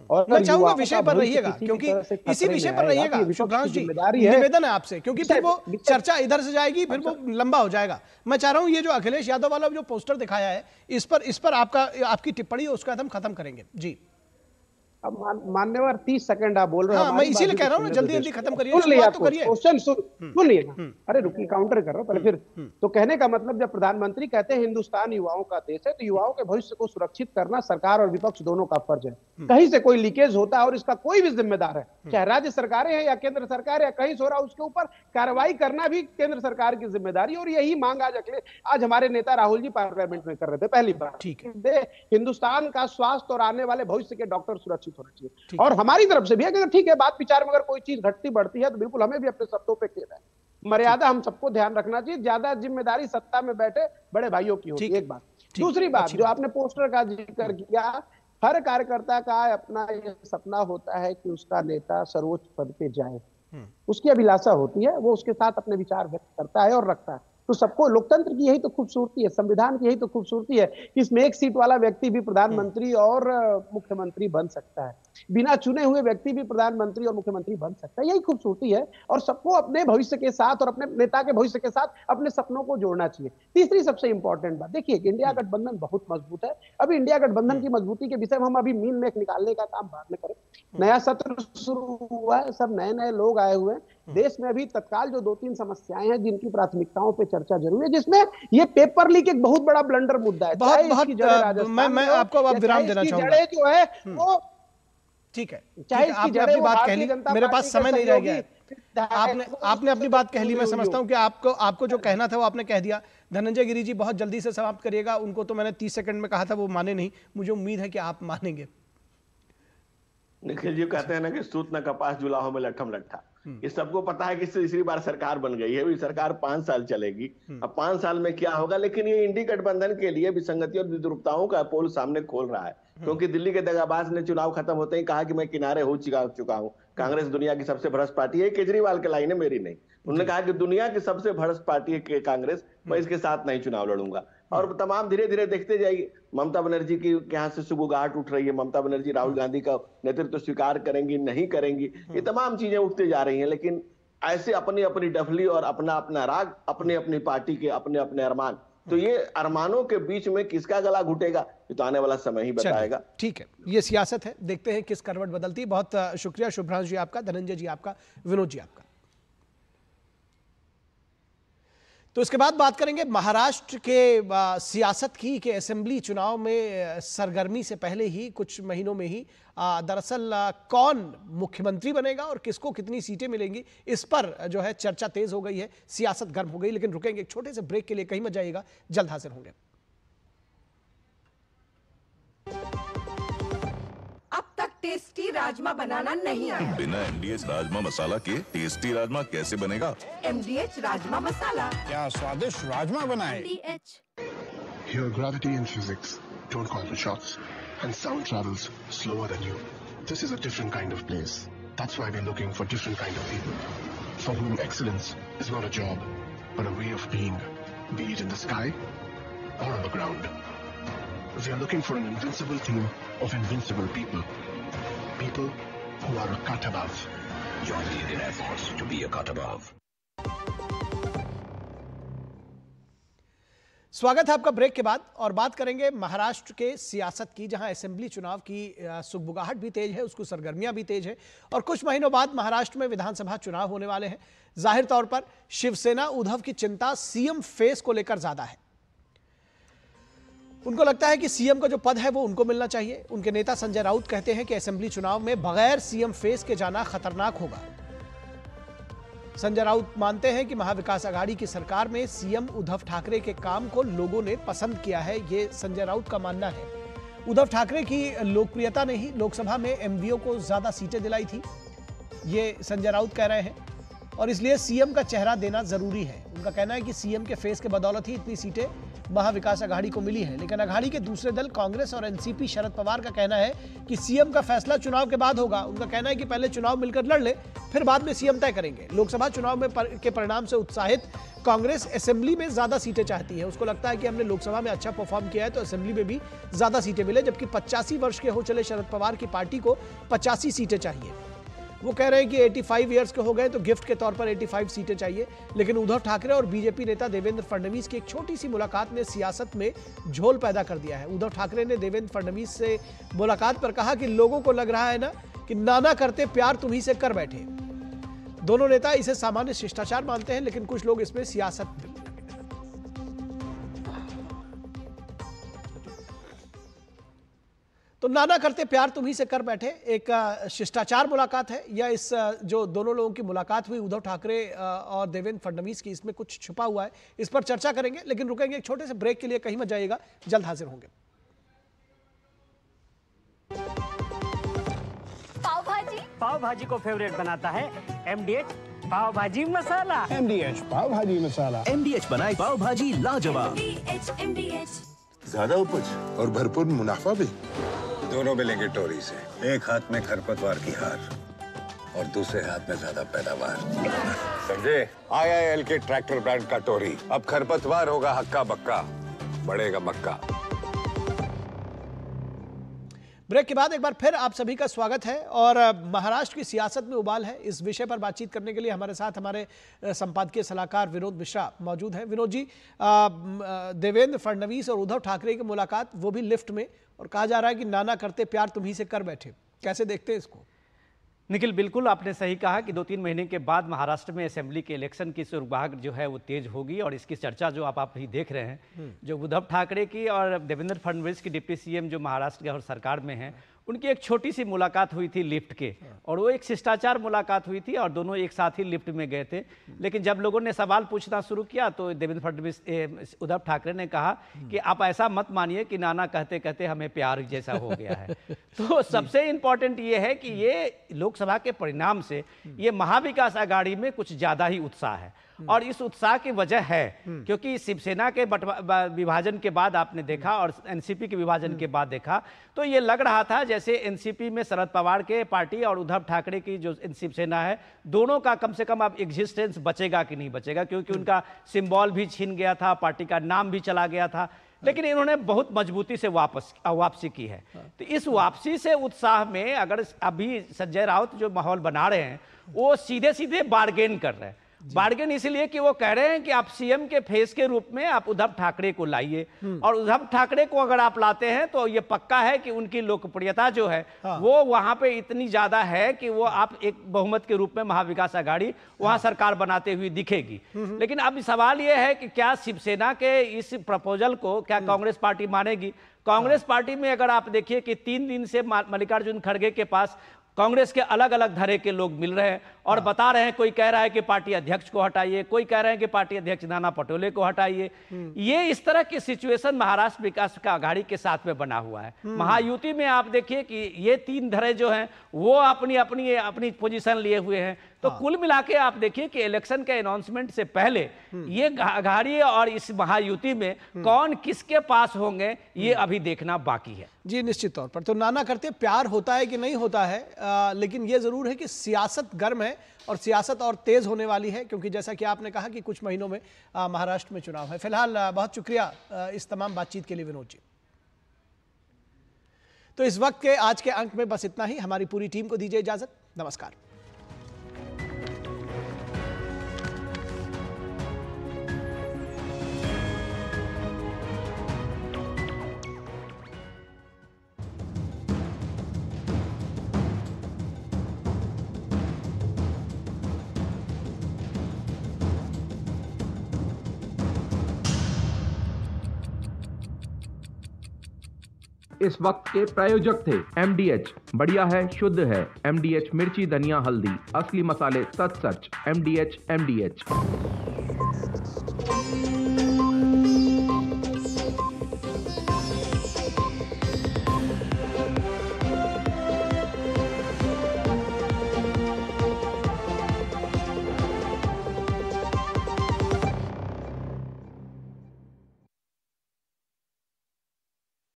और मैं चाहूंगा विषय पर रहिएगा, क्योंकि इसी विषय पर रहिएगा शुभ्रांश जी, निवेदन है आपसे, क्योंकि फिर वो चर्चा इधर से जाएगी, फिर वो लंबा हो जाएगा। मैं चाह रहा हूं ये जो अखिलेश यादव वाला जो पोस्टर दिखाया है, इस पर आपकी टिप्पणी उसका हम खत्म करेंगे जी। अब मान्यवर 30 सेकंड आप बोल रहे हो, मैं इसीलिए कह रहा हूँ ना, जल्दी जल्दी खत्म करिए, तो करिए क्वेश्चन सुन लिए ना। अरे रुकिए, काउंटर कर रहा हूं पहले। फिर तो कहने का मतलब, जब प्रधानमंत्री कहते हैं हिंदुस्तान युवाओं का देश है, तो युवाओं के भविष्य को सुरक्षित करना सरकार और विपक्ष दोनों का फर्ज है। कहीं से कोई लीकेज होता है और इसका कोई भी जिम्मेदार है, चाहे राज्य सरकारें हैं या केंद्र सरकार, या कहीं से हो रहा है उसके ऊपर कार्रवाई करना भी केंद्र सरकार की जिम्मेदारी। और यही मांग आज हमारे नेता राहुल जी पार्लियामेंट में कर रहे थे। पहली बात, ठीक है, हिंदुस्तान का स्वास्थ्य और आने वाले भविष्य के डॉक्टर सुरक्षित होना चाहिए। और हमारी तरफ से भी है कि ठीक है, बात विचार में अगर कोई चीज घटती बढ़ती है तो बिल्कुल हमें भी अपने शब्दों पे खेद है। मर्यादा हम सबको ध्यान रखना चाहिए, ज्यादा जिम्मेदारी सत्ता में बैठे बड़े भाइयों की होती है। एक बात। दूसरी बात, जो आपने पोस्टर का जिक्र किया, हर कार्यकर्ता का अपना ये सपना होता है कि उसका नेता सर्वोच्च पद पे जाए, उसकी अभिलाषा होती है, वो उसके साथ अपने विचार व्यक्त करता है और रखता है। तो सबको, लोकतंत्र की यही तो खूबसूरती है, संविधान की यही तो खूबसूरती है कि इसमें एक सीट वाला व्यक्ति भी प्रधानमंत्री और मुख्यमंत्री बन सकता है, बिना चुने हुए व्यक्ति भी प्रधानमंत्री और मुख्यमंत्री बन सकता है। यही खूबसूरती है, और सबको अपने भविष्य के साथ और अपने नेता के भविष्य के साथ अपने सपनों को जोड़ना चाहिए। तीसरी सबसे इंपॉर्टेंट बात, देखिए इंडिया गठबंधन बहुत मजबूत है। अभी इंडिया गठबंधन की मजबूती के विषय में हम अभी मीन मेख निकालने का काम बाद में करें। नया सत्र शुरू हुआ है, सब नए नए लोग आए हुए हैं। देश में अभी तत्काल जो 2-3 समस्याएं हैं जिनकी प्राथमिकताओं पे चर्चा जरूरी है, जिसमें ये पेपर लीक एक बहुत बड़ा ब्लंडर मुद्दा है। मैं आपको अब विराम देना चाहूंगा। जो है वो ठीक है, चाहे आपने अपनी बात कह ली, मेरे पास समय नहीं रह गया है। आपने अपनी बात कह ली। मैं समझता हूं कि आपको जो कहना था वो आपने कह दिया। धनंजय गिरी जी बहुत जल्दी से समाप्त करिएगा। उनको तो मैंने 30 सेकंड में कहा था, वो माने नहीं। मुझे उम्मीद है कि आप मानेंगे। निखिल जी कहते हैं ना कि सूत न कपास जुलाहो में लट्ठम लट्ठा। ये सबको पता है कि तीसरी बार सरकार बन गई है, सरकार 5 साल चलेगी। अब 5 साल में क्या होगा, लेकिन ये इंडी गठबंधन के लिए विसंगति और विद्रूपताओं का पोल सामने खोल रहा है। क्योंकि दिल्ली के दगाबाज ने चुनाव खत्म होते ही कहा कि मैं किनारे हो चुका हूं, कांग्रेस दुनिया की सबसे भ्रष्ट पार्टी है। केजरीवाल की लाइन है, मेरी नहीं। उन्होंने कहा कि दुनिया की सबसे भ्रष्ट पार्टी है कांग्रेस, मैं इसके साथ नहीं चुनाव लड़ूंगा। और तमाम धीरे धीरे देखते जाइए, ममता बनर्जी की यहाँ से सुगुगाहट उठ रही है। ममता बनर्जी राहुल गांधी का नेतृत्व स्वीकार करेंगी, नहीं करेंगी, ये तमाम चीजें उठते जा रही हैं। लेकिन ऐसे अपनी अपनी डफली और अपना अपना राग, अपनी अपनी पार्टी के अपने अपने अरमान, तो ये अरमानों के बीच में किसका गला घुटेगा ये तो आने वाला समय ही बताएगा। ठीक है, ये सियासत है, देखते हैं किस करवट बदलती है। बहुत शुक्रिया शुभ्रांशु जी आपका, धनंजय जी आपका, विनोद जी आपका। तो इसके बाद बात करेंगे महाराष्ट्र के सियासत की कि असेंबली चुनाव में सरगर्मी से पहले ही कुछ महीनों में ही दरअसल कौन मुख्यमंत्री बनेगा और किसको कितनी सीटें मिलेंगी, इस पर जो है चर्चा तेज हो गई है, सियासत गर्म हो गई। लेकिन रुकेंगे एक छोटे से ब्रेक के लिए, कहीं मत जाइएगा, जल्द हाजिर होंगे। अब तक टेस्टी राजमा बनाना नहीं आया। बिना MDH राजमा मसाला के टेस्टी राजमा कैसे बनेगा? MDH राजमा मसाला, क्या स्वादिष्ट राजमा बनाए। MDH। Here gravity and physics don't call the shots and sound travels slower than you. This is a different kind of place. That's why we're looking for different kind of people for whom excellence is not a job but a way of being, be it in the sky or on the ground. We are looking for an invincible team of invincible people. People who are a cut above. Join the Indian Air Force to be a cut above. स्वागत है आपका break के बाद, और बात करेंगे महाराष्ट्र के सियासत की, जहां असेंबली चुनाव की सुगबुगाहट भी तेज है, उसको सरगर्मियां भी तेज है। और कुछ महीनों बाद महाराष्ट्र में विधानसभा चुनाव होने वाले हैं। जाहिर तौर पर शिवसेना उद्धव की चिंता सीएम फेस को लेकर ज्यादा है। उनको लगता है कि सीएम का जो पद है वो उनको मिलना चाहिए। उनके नेता संजय राउत कहते हैं कि असेंबली चुनाव में बगैर सीएम फेस के जाना खतरनाक होगा। संजय राउत मानते हैं कि महाविकास आघाड़ी की सरकार में सीएम उद्धव ठाकरे के काम को लोगों ने पसंद किया है, ये संजय राउत का मानना है। उद्धव ठाकरे की लोकप्रियता ने ही लोकसभा में एमवीओ को ज्यादा सीटें दिलाई थी, ये संजय राउत कह रहे हैं, और इसलिए सीएम का चेहरा देना जरूरी है। उनका कहना है कि सीएम के फेस के बदौलत ही इतनी सीटें महाविकास आघाड़ी को मिली है। लेकिन आघाड़ी के दूसरे दल कांग्रेस और एनसीपी शरद पवार का कहना है कि सीएम का फैसला चुनाव के बाद होगा। उनका कहना है कि पहले चुनाव मिलकर लड़ ले, फिर बाद में सीएम तय करेंगे। लोकसभा चुनाव में के परिणाम से उत्साहित कांग्रेस असेंबली में ज्यादा सीटें चाहती है। उसको लगता है कि हमने लोकसभा में अच्छा परफॉर्म किया है तो असेंबली में भी ज्यादा सीटें मिले, जबकि 85 वर्ष के हो चले शरद पवार की पार्टी को 85 सीटें चाहिए। वो कह रहे हैं कि 85 ईयर्स के हो गए तो गिफ्ट के तौर पर 85 सीटें चाहिए। लेकिन उद्धव ठाकरे और बीजेपी नेता देवेंद्र फडणवीस की एक छोटी सी मुलाकात ने सियासत में झोल पैदा कर दिया है। उद्धव ठाकरे ने देवेंद्र फडणवीस से मुलाकात पर कहा कि लोगों को लग रहा है ना कि नाना करते प्यार तुम्ही से कर बैठे। दोनों नेता इसे सामान्य शिष्टाचार मानते हैं, लेकिन कुछ लोग इसमें सियासत तो नाना करते प्यार तुम्ही से कर बैठे एक शिष्टाचार मुलाकात है, या इस जो दोनों लोगों की मुलाकात हुई उद्धव ठाकरे और देवेंद्र फडणवीस की, इसमें कुछ छुपा हुआ है, इस पर चर्चा करेंगे। लेकिन रुकेंगे एक छोटे से ब्रेक के लिए, कहीं मत जाइएगा, जल्द हाजिर होंगे। पाव भाजी को फेवरेट बनाता है MDH पाव भाजी मसाला। MDH पाव भाजी मसाला। MDH बनाए पाव भाजी लाजवाब। ज्यादा उपज और भरपूर मुनाफा भी, दोनों मिलेंगे टोरी से। एक हाथ में खरपतवार की हार और दूसरे हाथ में ज्यादा पैदावार। समझे? IIL के ट्रैक्टर ब्रांड का टोरी, अब खरपतवार होगा हक्का बक्का, बढ़ेगा मक्का। ब्रेक के बाद एक बार फिर आप सभी का स्वागत है, और महाराष्ट्र की सियासत में उबाल है, इस विषय पर बातचीत करने के लिए हमारे साथ हमारे संपादकीय सलाहकार विनोद मिश्रा मौजूद हैं। विनोद जी, देवेंद्र फडणवीस और उद्धव ठाकरे की मुलाकात, वो भी लिफ्ट में, और कहा जा रहा है कि नाना करते प्यार तुम्ही से कर बैठे, कैसे देखते हैं इसको? निखिल, बिल्कुल आपने सही कहा कि 2-3 महीने के बाद महाराष्ट्र में असेंबली के इलेक्शन की सुगबुगाहट जो है वो तेज होगी, और इसकी चर्चा जो आप ही देख रहे हैं, जो उद्धव ठाकरे की और देवेंद्र फडणवीस की डिप्टी सीएम जो महाराष्ट्र के और सरकार में हैं, उनकी एक छोटी सी मुलाकात हुई थी लिफ्ट के, और वो एक शिष्टाचार मुलाकात हुई थी और दोनों एक साथ ही लिफ्ट में गए थे। लेकिन जब लोगों ने सवाल पूछना शुरू किया तो देवेंद्र फडणवीस उद्धव ठाकरे ने कहा कि आप ऐसा मत मानिए कि नाना कहते कहते हमें प्यार जैसा हो गया है। तो सबसे इंपॉर्टेंट ये है कि ये लोकसभा के परिणाम से ये महाविकास आघाड़ी में कुछ ज्यादा ही उत्साह है, और इस उत्साह की वजह है क्योंकि शिवसेना के विभाजन के बाद आपने देखा और एनसीपी के विभाजन के बाद देखा तो ये लग रहा था जैसे एनसीपी में शरद पवार के पार्टी और उद्धव ठाकरे की जो शिवसेना है, दोनों का कम से कम अब एग्जिस्टेंस बचेगा कि नहीं बचेगा, क्योंकि उनका सिंबल भी छीन गया था, पार्टी का नाम भी चला गया था। लेकिन इन्होंने बहुत मजबूती से वापसी की है। तो इस वापसी से उत्साह में अगर अभी संजय राउत जो माहौल बना रहे हैं वो सीधे सीधे बार्गेन कर रहे हैं। बार्गेन इसलिए कि वो कह रहे हैं कि आप सीएम के फेस के रूप में आप उद्धव ठाकरे को लाइए, और उद्धव ठाकरे को अगर आप लाते हैं तो ये पक्का है कि उनकी लोकप्रियता जो है वो वहां पे इतनी ज्यादा है कि वो आप एक बहुमत के रूप में महाविकास आघाड़ी वहां सरकार बनाते हुए दिखेगी। लेकिन अब सवाल ये है कि क्या शिवसेना के इस प्रपोजल को क्या कांग्रेस पार्टी मानेगी? कांग्रेस पार्टी में अगर आप देखिए कि 3 दिन से मल्लिकार्जुन खड़गे के पास कांग्रेस के अलग अलग धड़े के लोग मिल रहे हैं और बता रहे हैं, कोई कह रहा है कि पार्टी अध्यक्ष को हटाइए, कोई कह रहे हैं कि पार्टी अध्यक्ष नाना पटोले को हटाइए। ये इस तरह की सिचुएशन महाराष्ट्र विकास आघाड़ी के साथ में बना हुआ है। महायुति में आप देखिए कि ये 3 धड़े जो हैं वो अपनी पोजीशन लिए हुए हैं। तो कुल मिला के आप देखिए कि इलेक्शन के अनाउंसमेंट से पहले ये आघाड़ी और इस महायुति में कौन किसके पास होंगे ये अभी देखना बाकी है। जी निश्चित तौर पर। तो नाना करते प्यार होता है कि नहीं होता है, लेकिन ये जरूर है कि सियासत गर्म है और सियासत और तेज होने वाली है, क्योंकि जैसा कि आपने कहा कि कुछ महीनों में महाराष्ट्र में चुनाव है। फिलहाल बहुत शुक्रिया इस तमाम बातचीत के लिए विनोद जी। तो इस वक्त के आज के अंक में बस इतना ही। हमारी पूरी टीम को दीजिए इजाजत। नमस्कार। इस वक्त के प्रायोजक थे MDH, बढ़िया है, शुद्ध है। MDH मिर्ची, धनिया, हल्दी, असली मसाले, सच। MDH।